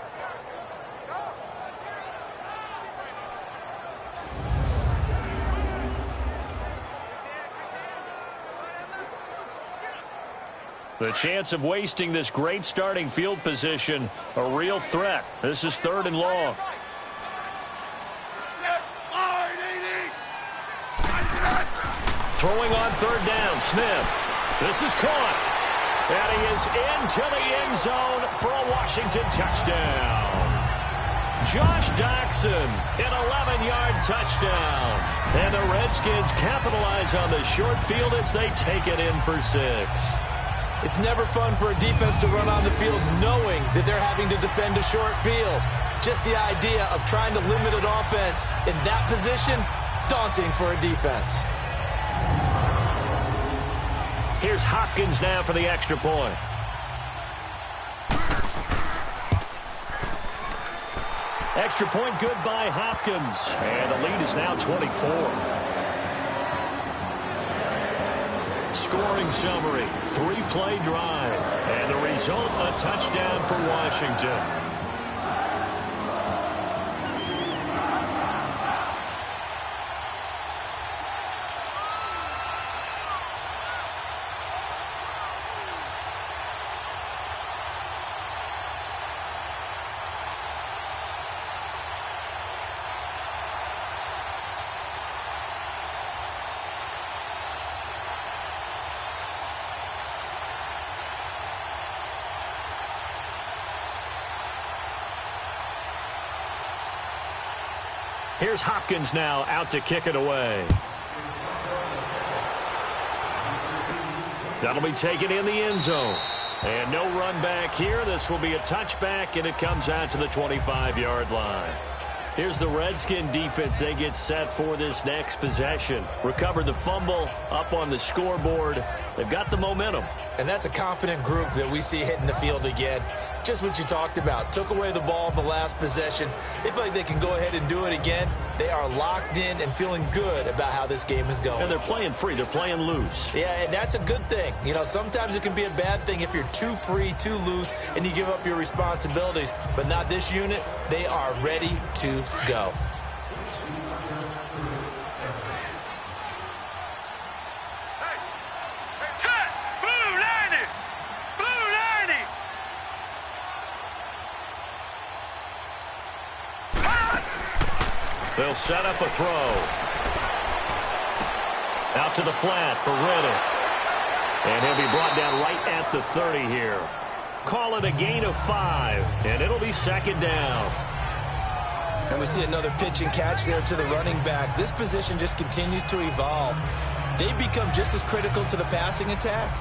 The chance of wasting this great starting field position, a real threat. This is third and long. Throwing on third down, Smith. This is caught. And he is into the end zone for a Washington touchdown. Josh Doxson, an 11-yard touchdown. And the Redskins capitalize on the short field as they take it in for 6. It's never fun for a defense to run on the field knowing that they're having to defend a short field. Just the idea of trying to limit an offense in that position, daunting for a defense. Here's Hopkins now for the extra point. Extra point good by Hopkins. And the lead is now 24. Scoring summary, 3-play drive. And the result, a touchdown for Washington. Here's Hopkins now out to kick it away. That'll be taken in the end zone. And no run back here. This will be a touchback, and it comes out to the 25-yard line. Here's the Redskin defense. They get set for this next possession. Recovered the fumble up on the scoreboard. They've got the momentum. And that's a confident group that we see hitting the field again. Just what you talked about. Took away the ball the last possession. They feel like they can go ahead and do it again. They are locked in and feeling good about how this game is going. And they're playing free. They're playing loose. Yeah, and that's a good thing. You know, sometimes it can be a bad thing if you're too free, too loose, and you give up your responsibilities. But not this unit. They are ready to go. They'll set up a throw. Out to the flat for Reddick. And he'll be brought down right at the 30 here. Call it a gain of 5, and it'll be second down. And we see another pitch and catch there to the running back. This position just continues to evolve. They become just as critical to the passing attack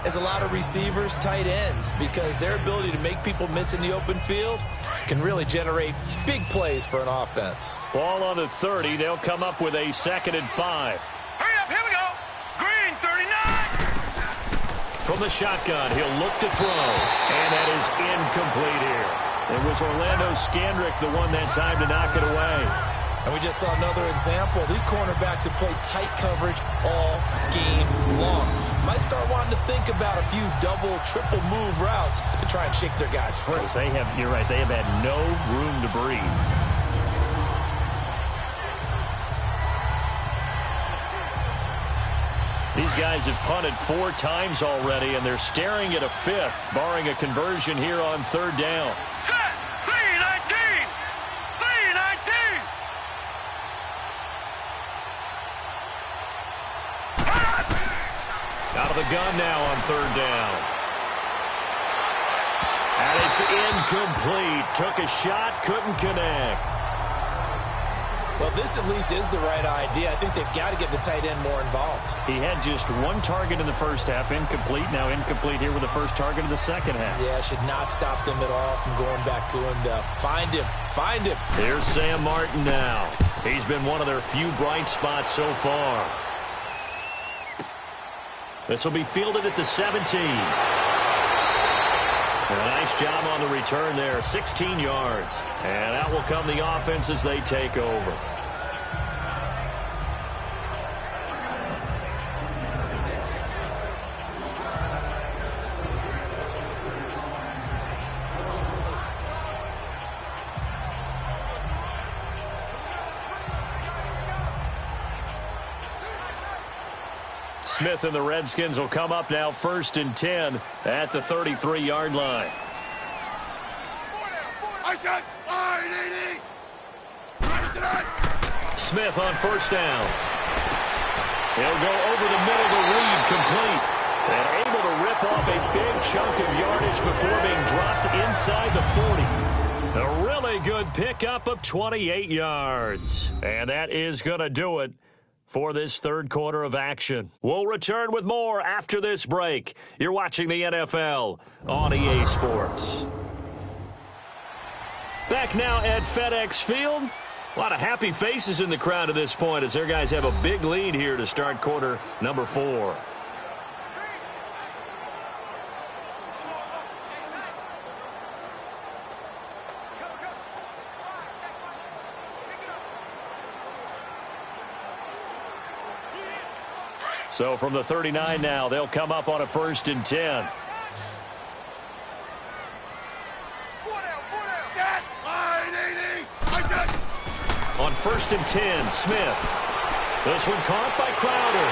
as a lot of receivers, tight ends, because their ability to make people miss in the open field can really generate big plays for an offense. Ball on the 30. They'll come up with a 2nd and 5. Hurry up, here we go. Green, 39. From the shotgun, he'll look to throw. And that is incomplete here. It was Orlando Scandrick the one that time to knock it away. And we just saw another example. These cornerbacks have played tight coverage all game long. Might start wanting to think about a few double, triple move routes to try and shake their guys free. You're right, they have had no room to breathe. These guys have punted 4 times already, and they're staring at a 5th, barring a conversion here on 3rd down. Set, 319. 319. Out of the gun now on 3rd down. And it's incomplete. Took a shot, couldn't connect. Well, this at least is the right idea. I think they've got to get the tight end more involved. He had just 1 target in the first half, incomplete. Now incomplete here with the first target of the second half. Yeah, should not stop them at all from going back to him. Find him. Find him. Here's Sam Martin now. He's been one of their few bright spots so far. This will be fielded at the 17. A nice job on the return there, 16 yards. And out will come the offense as they take over. Smith and the Redskins will come up now 1st and 10 at the 33-yard line. Smith on 1st down. He'll go over the middle to Reed, complete. And able to rip off a big chunk of yardage before being dropped inside the 40. A really good pickup of 28 yards. And that is going to do it for this 3rd quarter of action. We'll return with more after this break. You're watching the NFL on EA Sports. Back now at FedEx Field. A lot of happy faces in the crowd at this point as their guys have a big lead here to start quarter number 4. So from the 39 now, they'll come up on a 1st and 10. On 1st and 10, Smith. This one caught by Crowder.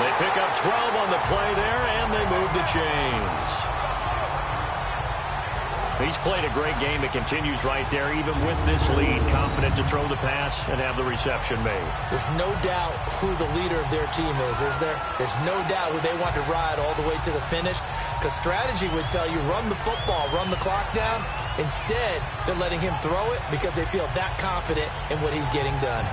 They pick up 12 on the play there, and they move the chains. He's played a great game. It continues right there, even with this lead, confident to throw the pass and have the reception made. There's no doubt who the leader of their team is there? There's no doubt who they want to ride all the way to the finish, because strategy would tell you run the football, run the clock down. Instead, they're letting him throw it because they feel that confident in what he's getting done.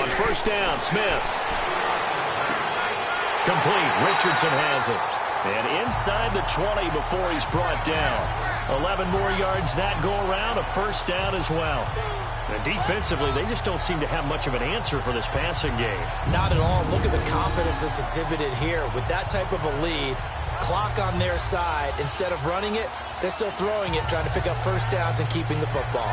On first down, Smith. Complete. Richardson has it. And inside the 20 before he's brought down. 11 more yards that go around. A first down as well. And defensively, they just don't seem to have much of an answer for this passing game. Not at all. Look at the confidence that's exhibited here. With that type of a lead, clock on their side, instead of running it, they're still throwing it, trying to pick up first downs and keeping the football.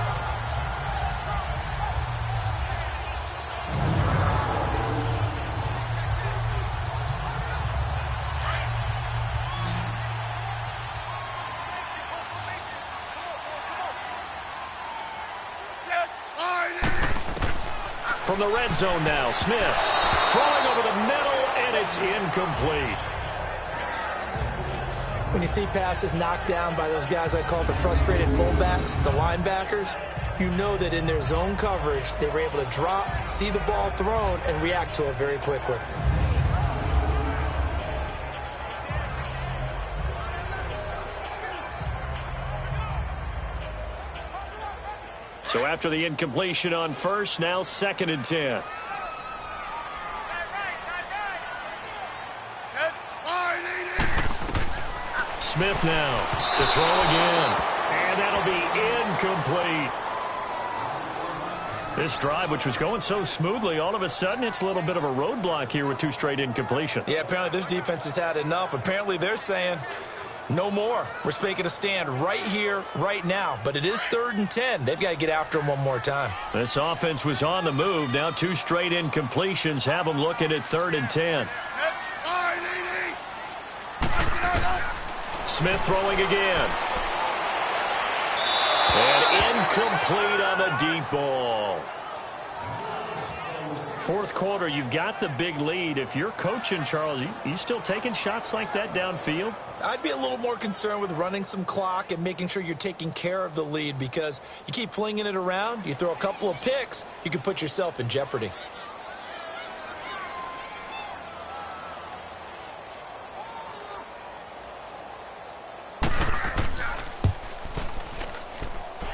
From the red zone now, Smith throwing over the middle, and it's incomplete. When you see passes knocked down by those guys I call the frustrated fullbacks, the linebackers, you know that in their zone coverage, they were able to drop, see the ball thrown, and react to it very quickly. So after the incompletion on first, now 2nd and 10. Smith now to throw again. And that'll be incomplete. This drive, which was going so smoothly, all of a sudden it's a little bit of a roadblock here with 2 straight incompletions. Yeah, apparently this defense has had enough. Apparently they're saying no more. We're making a stand right here, right now. But it is 3rd and 10. They've got to get after him one more time. This offense was on the move. Now 2 straight incompletions have them looking at 3rd and 10. Smith throwing again. And incomplete on the deep ball. 4th quarter, you've got the big lead. If you're coaching, Charles, you still taking shots like that downfield? I'd be a little more concerned with running some clock and making sure you're taking care of the lead, because you keep flinging it around, you throw a couple of picks, you can put yourself in jeopardy.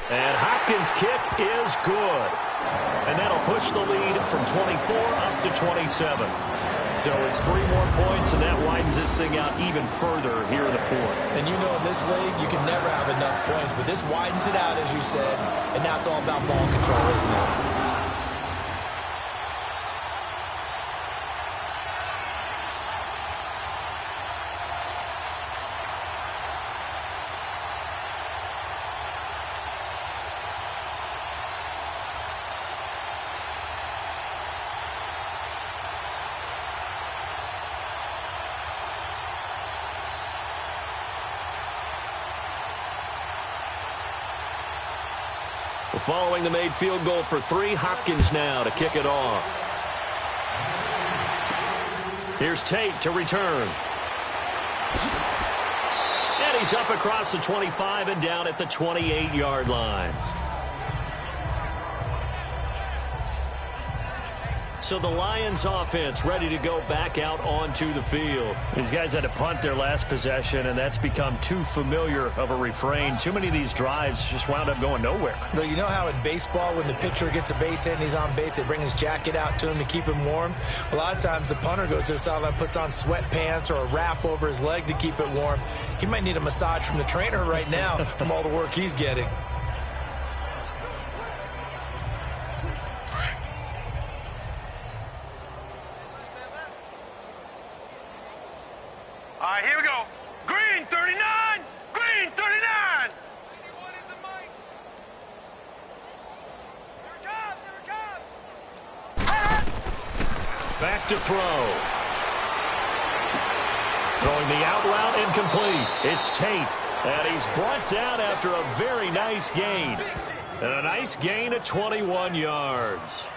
And Hopkins' kick is good. And that'll push the lead from 24 up to 27. So it's 3 more points, and that widens this thing out even further here in the 4th. And you know in this league, you can never have enough points, but this widens it out, as you said, and now it's all about ball control, isn't it? Following the made field goal for 3, Hopkins now to kick it off. Here's Tate to return. And he's up across the 25 and down at the 28-yard line. So the Lions offense ready to go back out onto the field. These guys had to punt their last possession, and that's become too familiar of a refrain. Too many of these drives just wound up going nowhere. But you know how in baseball, when the pitcher gets a base hit and he's on base, they bring his jacket out to him to keep him warm? A lot of times the punter goes to the sideline, puts on sweatpants or a wrap over his leg to keep it warm. He might need a massage from the trainer right now from all the work he's getting. All right, here we go. Green 39. Green 39. Back to throw. Throwing the out route incomplete. It's Tate. And he's brought down after a very nice gain. And a nice gain of 21 yards.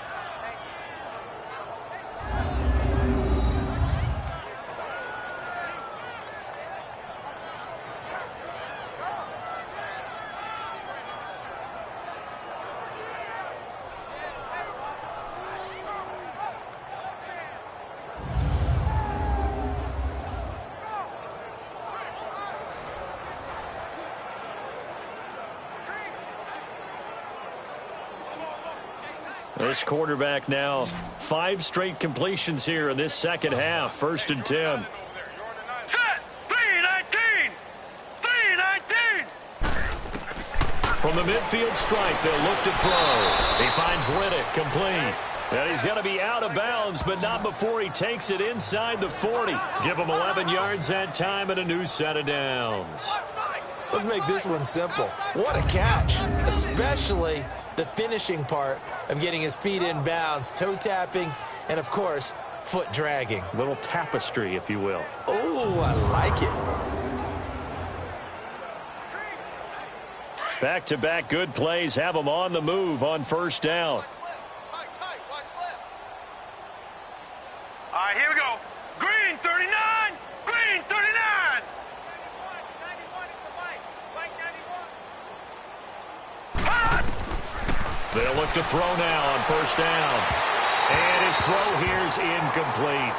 This quarterback now 5 straight completions here in this second half. 1st and 10. Set. 3-19. 3-19. From the midfield stripe, they'll look to throw. He finds Riddick complete. And he's going to be out of bounds, but not before he takes it inside the 40. Give him 11 yards that time and a new set of downs. Let's make this one simple. What a catch, especially the finishing part of getting his feet in bounds, toe tapping, and, of course, foot dragging. A little tapestry, if you will. Oh, I like it. Back-to-back good plays have him on the move on 1st down. All right, here we go. Green 39. Green 39. 91 is the white. White 91. Hot. They'll look to throw now on 1st down. And his throw here's incomplete.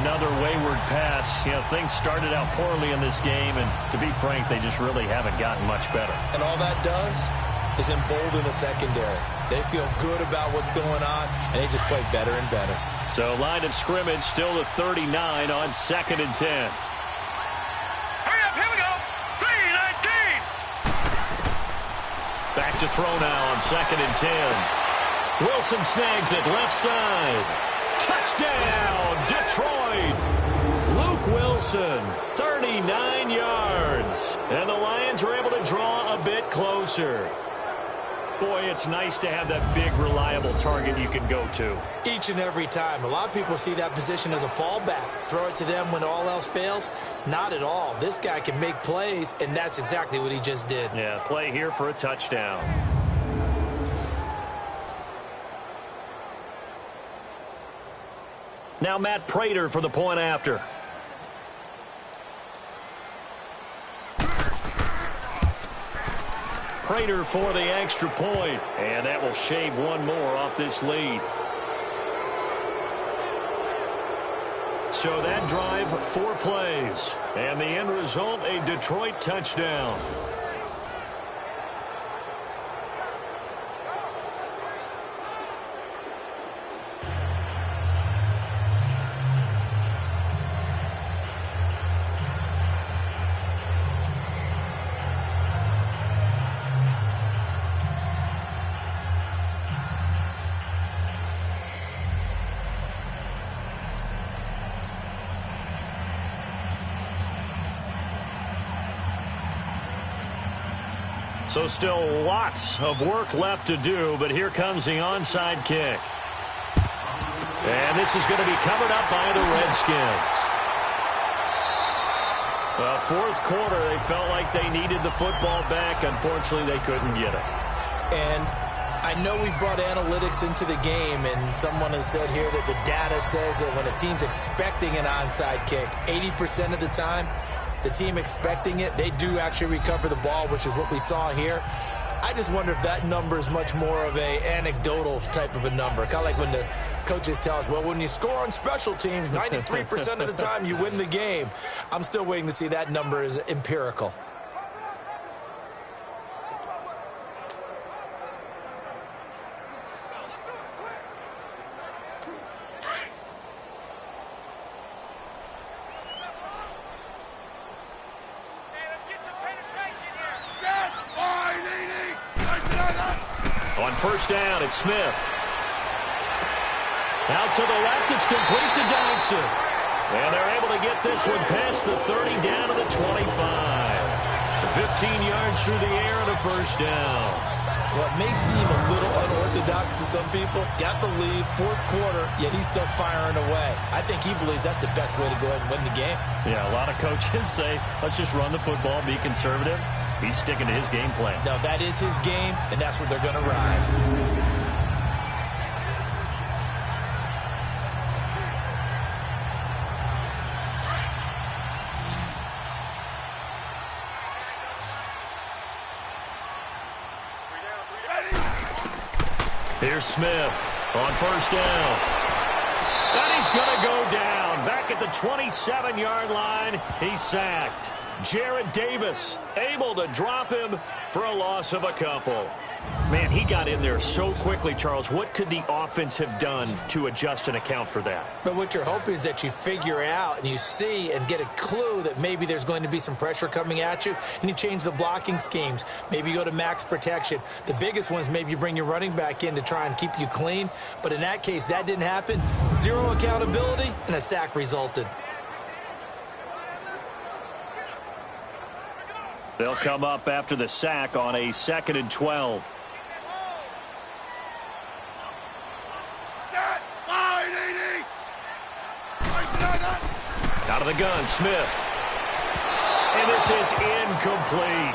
Another wayward pass. You know, things started out poorly in this game, and to be frank, they just really haven't gotten much better. And all that does is embolden the secondary. They feel good about what's going on, and they just play better and better. So line of scrimmage still the 39 on 2nd and 10. Hurry up, here we go. 3-19. Back to throw now on 2nd and 10. Wilson snags it left side. Touchdown, Detroit. Luke Wilson, 39 yards. And the Lions are able to draw a bit closer. Boy, it's nice to have that big, reliable target you can go to. Each and every time. A lot of people see that position as a fallback. Throw it to them when all else fails. Not at all. This guy can make plays, and that's exactly what he just did. Yeah, play here for a touchdown. Now Matt Prater for the point after. Prater for the extra point, and that will shave one more off this lead. So that drive, 4 plays, and the end result, a Detroit touchdown. So still lots of work left to do, but here comes the onside kick. And this is going to be covered up by the Redskins. Well, 4th quarter, they felt like they needed the football back. Unfortunately, they couldn't get it. And I know we've brought analytics into the game, and someone has said here that the data says that when a team's expecting an onside kick, 80% of the time, the team expecting it, they do actually recover the ball, which is what we saw here. I just wonder if that number is much more of a anecdotal type of a number. Kind of like when the coaches tell us, well, when you score on special teams, 93% of the time you win the game. I'm still waiting to see that number is empirical. On 1st down, it's Smith. Out to the left, it's complete to Dodson. And they're able to get this one past the 30 down to the 25. 15 yards through the air and a 1st down. Well, it may seem a little unorthodox to some people. Got the lead, 4th quarter, yet he's still firing away. I think he believes that's the best way to go ahead and win the game. Yeah, a lot of coaches say, let's just run the football, be conservative. He's sticking to his game plan. No, that is his game, and that's what they're going to ride. Here's Smith on 1st down. And he's going to go down. Back at the 27-yard line, he's sacked. Jared Davis able to drop him for a loss of a couple. Man, he got in there so quickly, Charles. What could the offense have done to adjust and account for that? But what you're hoping is that you figure out and you see and get a clue that maybe there's going to be some pressure coming at you, and you change the blocking schemes. Maybe you go to max protection. The biggest one is maybe you bring your running back in to try and keep you clean. But in that case, that didn't happen. Zero accountability, and a sack resulted. They'll come up after the sack on a 2nd and 12. Out of the gun, Smith. And this is incomplete.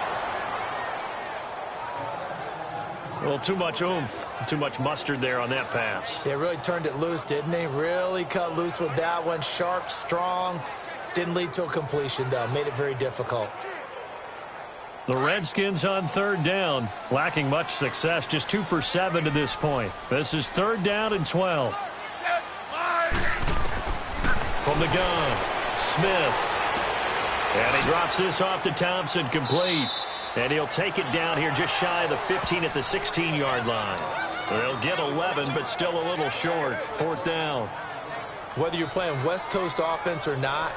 Well, too much oomph, too much mustard there on that pass. They really turned it loose, didn't they? Really cut loose with that one. Sharp, strong. Didn't lead to a completion, though. Made it very difficult. The Redskins on 3rd down, lacking much success, just 2 for 7 to this point. This is 3rd down and 12. From the gun, Smith. And he drops this off to Thompson, complete. And he'll take it down here just shy of the 15 at the 16-yard line. They'll get 11, but still a little short. 4th down. Whether you're playing West Coast offense or not,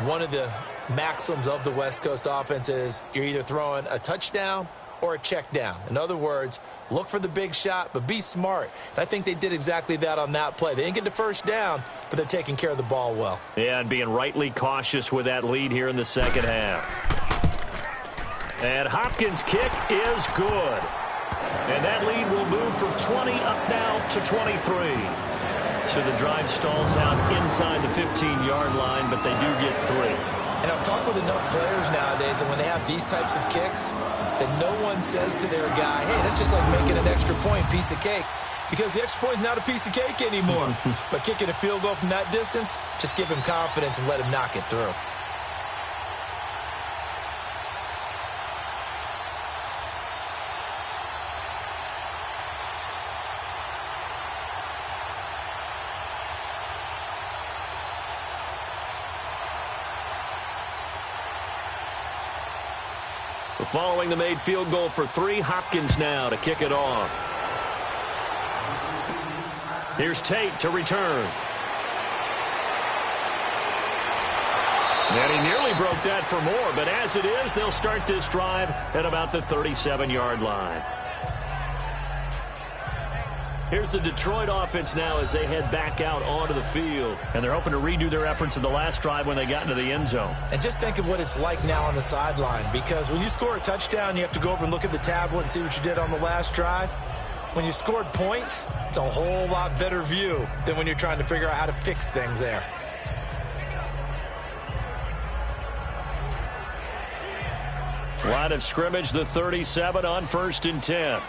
one of the maxims of the West Coast offense is you're either throwing a touchdown or a check down. In other words, look for the big shot, but be smart. And I think they did exactly that on that play. They didn't get the first down, but they're taking care of the ball well. Yeah, and being rightly cautious with that lead here in the second half. And Hopkins' kick is good. And that lead will move from 20 up now to 23. So the drive stalls out inside the 15-yard line, but they do get 3. And I've talked with enough players nowadays that when they have these types of kicks, that no one says to their guy, hey, that's just like making an extra point, piece of cake. Because the extra point is not a piece of cake anymore. But kicking a field goal from that distance, just give him confidence and let him knock it through. Following the made field goal for 3, Hopkins now to kick it off. Here's Tate to return. And he nearly broke that for more, but as it is, they'll start this drive at about the 37-yard line. Here's the Detroit offense now as they head back out onto the field. And they're hoping to redo their efforts in the last drive when they got into the end zone. And just think of what it's like now on the sideline, because when you score a touchdown, you have to go over and look at the tablet and see what you did on the last drive. When you scored points, it's a whole lot better view than when you're trying to figure out how to fix things there. Line of scrimmage, the 37 on 1st and 10.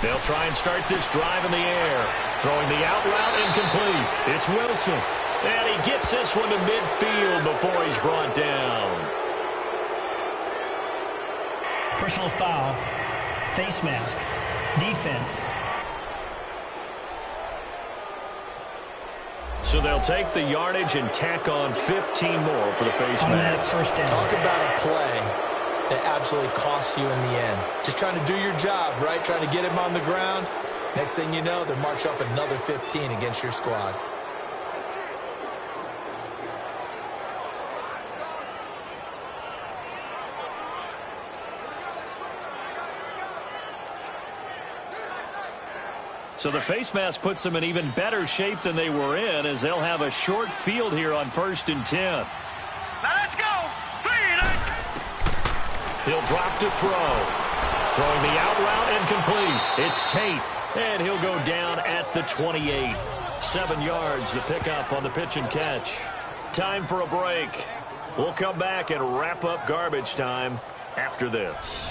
They'll try and start this drive in the air. Throwing the out route incomplete. It's Wilson. And he gets this one to midfield before he's brought down. Personal foul. Face mask. Defense. So they'll take the yardage and tack on 15 more for the face Automatic mask. first down. Talk about a play that absolutely costs you in the end. Just trying to do your job, right? Trying to get him on the ground. Next thing you know, they're marching off another 15 against your squad. So the face mask puts them in even better shape than they were in, as they'll have a short field here on 1st and 10. Now let's go. He'll drop to throw. Throwing the out route incomplete. It's Tate. And he'll go down at the 28. 7 yards, the pickup on the pitch and catch. Time for a break. We'll come back and wrap up garbage time after this.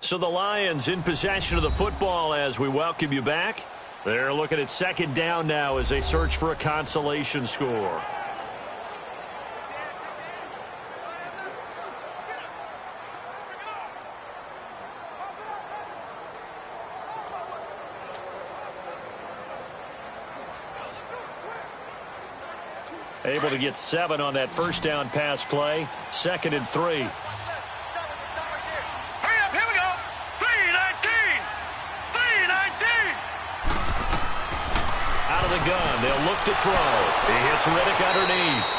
So the Lions in possession of the football as we welcome you back. They're looking at 2nd down now as they search for a consolation score. Able to get 7 on that first down pass play. 2nd and 3. Hurry up, here we go. 3-19. 3-19. Out of the gun, they'll look to throw. He hits Riddick underneath.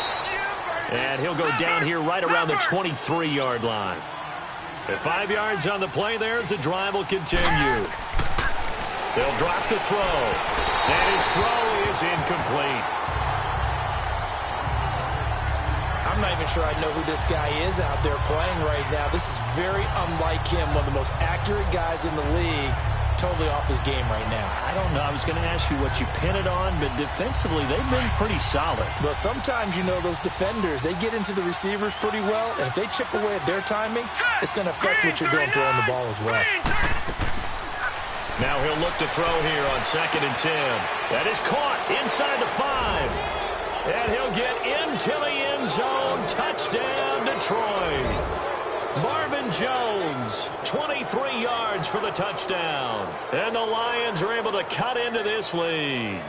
And he'll go down here right around the 23-yard line. At 5 yards on the play there as the drive will continue. They'll drop the throw. And his throw is incomplete. I'm not even sure I know who this guy is out there playing right now. This is very unlike him, one of the most accurate guys in the league. Totally off his game right now. I don't know. I was going to ask you what you pin it on, but defensively they've been pretty solid. Well, sometimes, you know, those defenders, they get into the receivers pretty well, and if they chip away at their timing, it's going to affect what you're doing throwing the ball as well. Now he'll look to throw here on 2nd and 10. That is caught inside the 5. And he'll get into the end zone. Touchdown, Detroit. Marvin Jones, 23 yards for the touchdown. And the Lions are able to cut into this lead.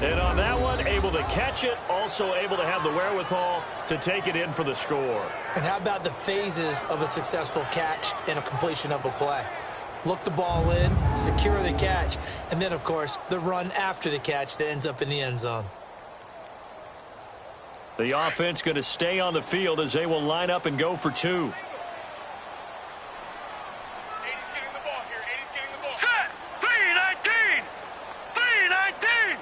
And on that one, able to catch it, also able to have the wherewithal to take it in for the score. And how about the phases of a successful catch and a completion of a play? Look the ball in, secure the catch, and then, of course, the run after the catch that ends up in the end zone. The offense going to stay on the field as they will line up and go for 2. 80's getting the ball here. 80's getting the ball. Set. 3-19. 3-19.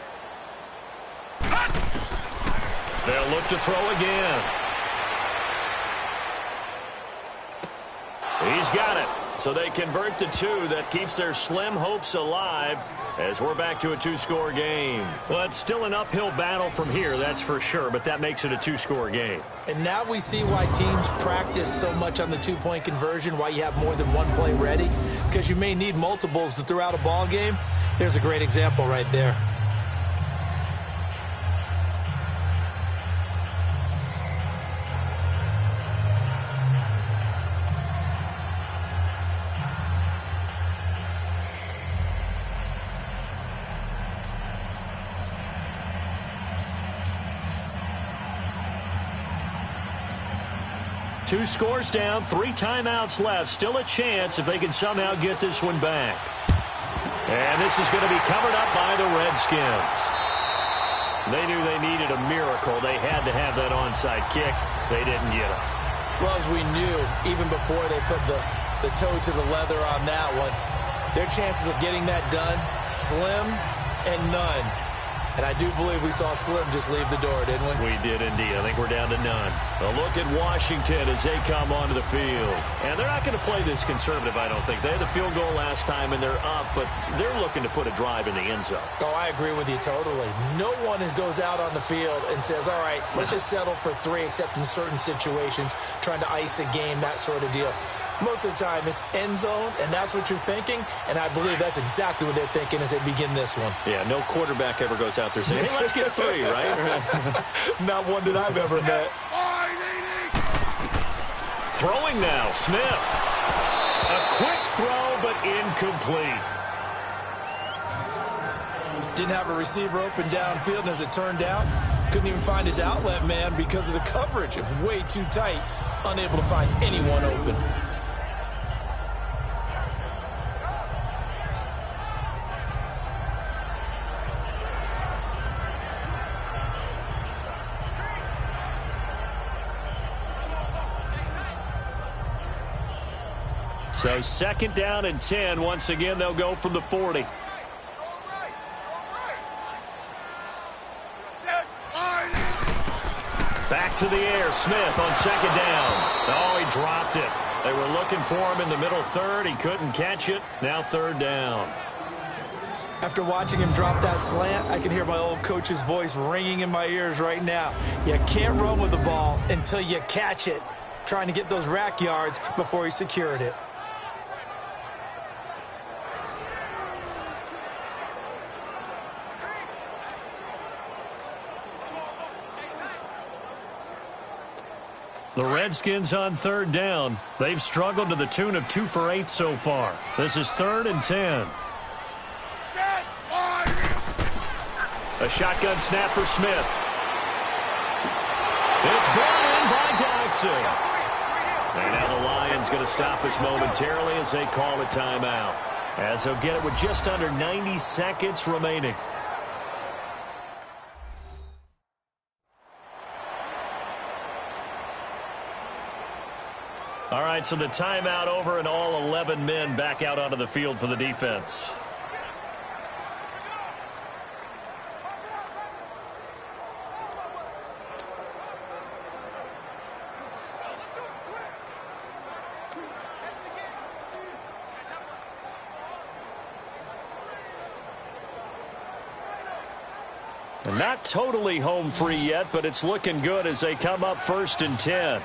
They'll look to throw again. He's got it. So they convert the 2. That keeps their slim hopes alive as we're back to a 2-score game. Well, it's still an uphill battle from here, that's for sure, but that makes it a 2-score game. And now we see why teams practice so much on the 2-point conversion, why you have more than one play ready, because you may need multiples throughout a ball game. There's a great example right there. Two scores down, 3 timeouts left. Still a chance if they can somehow get this one back. And this is going to be covered up by the Redskins. They knew they needed a miracle. They had to have that onside kick. They didn't get it. Well, as we knew, even before they put the toe to the leather on that one, their chances of getting that done, slim and none. And I do believe we saw Slim just leave the door, didn't we? We did indeed. I think we're down to none. A look at Washington as they come onto the field. And they're not going to play this conservative, I don't think. They had the field goal last time, and they're up, but they're looking to put a drive in the end zone. Oh, I agree with you totally. No one goes out on the field and says, all right, let's just settle for 3, except in certain situations, trying to ice a game, that sort of deal. Most of the time, it's end zone, and that's what you're thinking, and I believe that's exactly what they're thinking as they begin this one. Yeah, no quarterback ever goes out there saying, hey, let's get 3, right? Not one that I've ever met. Throwing now, Smith. A quick throw, but incomplete. Didn't have a receiver open downfield, and as it turned out, couldn't even find his outlet man because of the coverage. It was way too tight, unable to find anyone open. So 2nd down and 10. Once again, they'll go from the 40. Back to the air. Smith on 2nd down. Oh, he dropped it. They were looking for him in the middle 3rd. He couldn't catch it. Now 3rd down. After watching him drop that slant, I can hear my old coach's voice ringing in my ears right now. You can't run with the ball until you catch it. Trying to get those rack yards before he secured it. The Redskins on 3rd down. They've struggled to the tune of 2 for 8 so far. This is 3rd and 10. A shotgun snap for Smith. It's brought in by Jackson. And now the Lions going to stop us momentarily as they call a timeout, as they'll get it with just under 90 seconds remaining. All right, so the timeout over and all 11 men back out onto the field for the defense. Not totally home free yet, but it's looking good as they come up 1st and 10.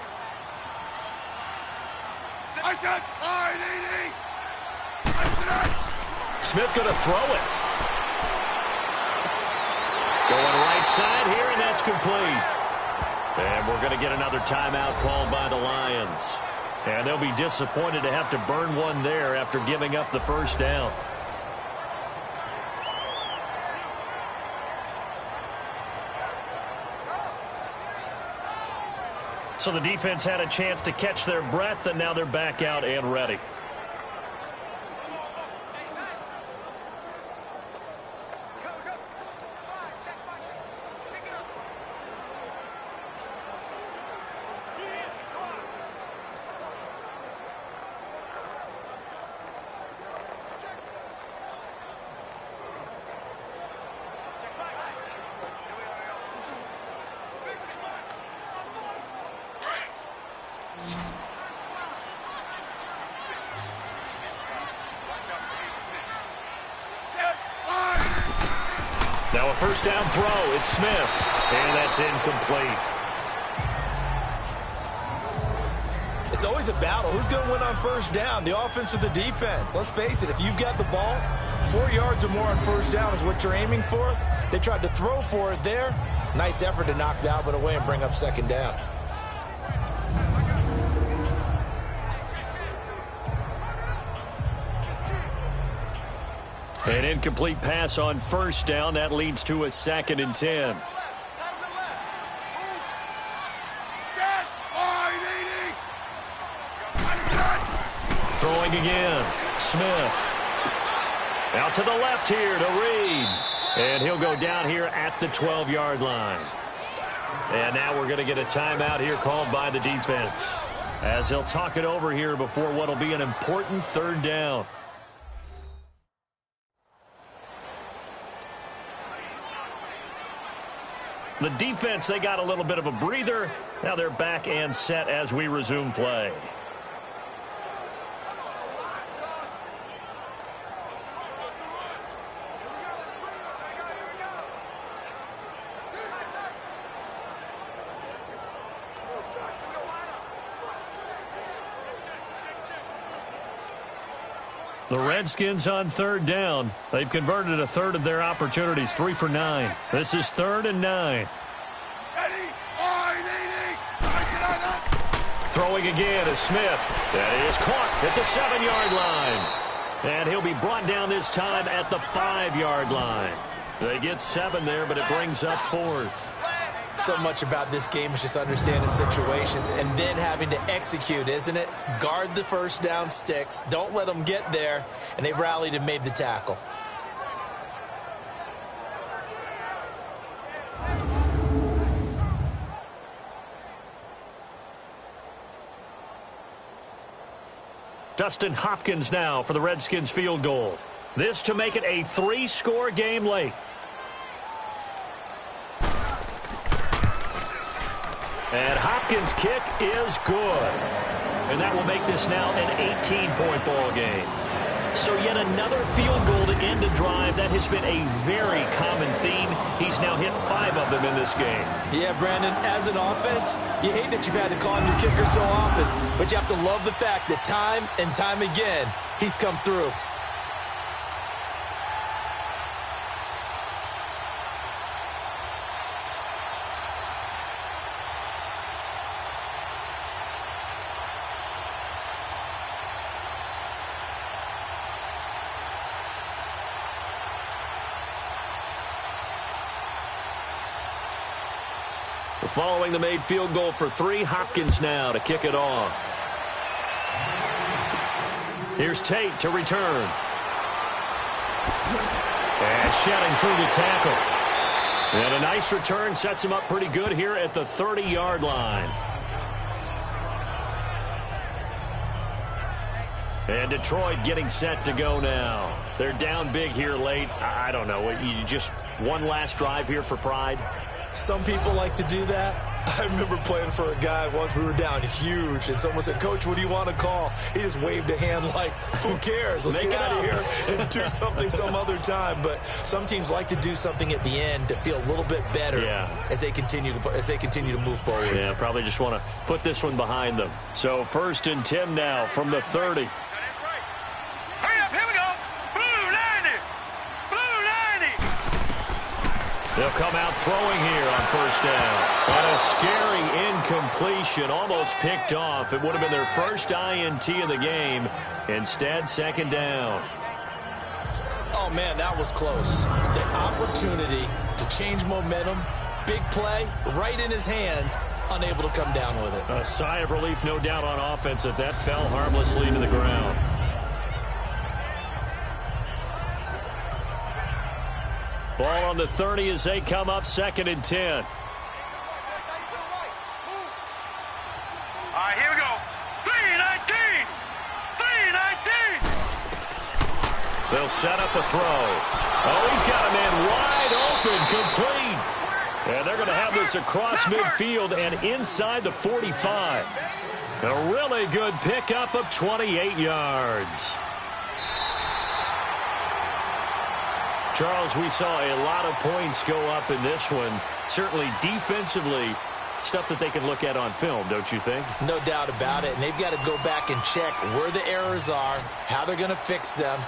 Smith going to throw it. Going right side here, and that's complete. And we're going to get another timeout called by the Lions. And they'll be disappointed to have to burn one there after giving up the first down. So the defense had a chance to catch their breath, and now they're back out and ready. Now a first down throw. It's Smith. And that's incomplete. It's always a battle. Who's going to win on first down, the offense or the defense? Let's face it, if you've got the ball, 4 yards or more on first down is what you're aiming for. They tried to throw for it there. Nice effort to knock the Albert away and bring up second down. An incomplete pass on first down. That leads to a 2nd and 10. Throwing again. Smith. Out to the left here to Reed. And he'll go down here at the 12-yard line. And now we're going to get a timeout here called by the defense, as they'll talk it over here before what will be an important third down. The defense, they got a little bit of a breather. Now they're back and set as we resume play. The Redskins on third down. They've converted a third of their opportunities, 3 for 9. This is 3rd and 9. Throwing again is Smith. That is caught at the 7-yard line. And he'll be brought down this time at the 5-yard line. They get 7 there, but it brings up 4th. So much about this game is just understanding situations and then having to execute, isn't it? Guard the first down sticks. Don't let them get there. And they rallied and made the tackle. Dustin Hopkins now for the Redskins field goal. This to make it a 3-score game late. And Hopkins' kick is good. And that will make this now an 18-point ball game. So yet another field goal to end a drive. That has been a very common theme. He's now hit 5 of them in this game. Yeah, Brandon, as an offense, you hate that you've had to call on your kicker so often, but you have to love the fact that time and time again, he's come through. Following the made field goal for 3, Hopkins now to kick it off. Here's Tate to return. And shedding through the tackle. And a nice return sets him up pretty good here at the 30-yard line. And Detroit getting set to go now. They're down big here late. I don't know. You just one last drive here for pride? Some people like to do that. I remember playing for a guy once. We were down huge, and someone said, "Coach, what do you want to call?" He just waved a hand like, who cares? Let's get out of here and do something some other time. But some teams like to do something at the end to feel a little bit better as they continue to move forward. Yeah, probably just want to put this one behind them. So 1st and 10 now from the 30. Hurry up, here we go. Blue 90. Blue 90. They'll come out throwing here on 1st down. And a scary incompletion, almost picked off. It would have been their first INT of the game. Instead, 2nd down. Oh, man, that was close. The opportunity to change momentum, big play, right in his hands, unable to come down with it. A sigh of relief, no doubt, on offense that fell harmlessly to the ground. Ball on the 30 as they come up 2nd and 10. All right, here we go. 3-19. 3-19. They'll set up a throw. Oh, he's got a man wide open, complete. And they're going to have this across midfield and inside the 45. A really good pickup of 28 yards. Charles, we saw a lot of points go up in this one. Certainly defensively, stuff that they can look at on film, don't you think? No doubt about it. And they've got to go back and check where the errors are, how they're going to fix them,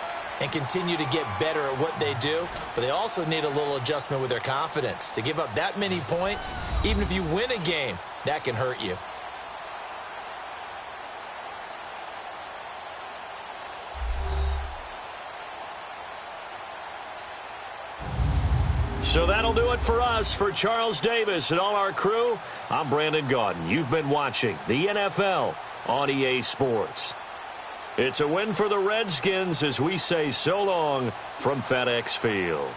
and continue to get better at what they do. But they also need a little adjustment with their confidence. To give up that many points, even if you win a game, that can hurt you. So that'll do it for us. For Charles Davis and all our crew, I'm Brandon Gaudin. You've been watching the NFL on EA Sports. It's a win for the Redskins as we say so long from FedEx Field.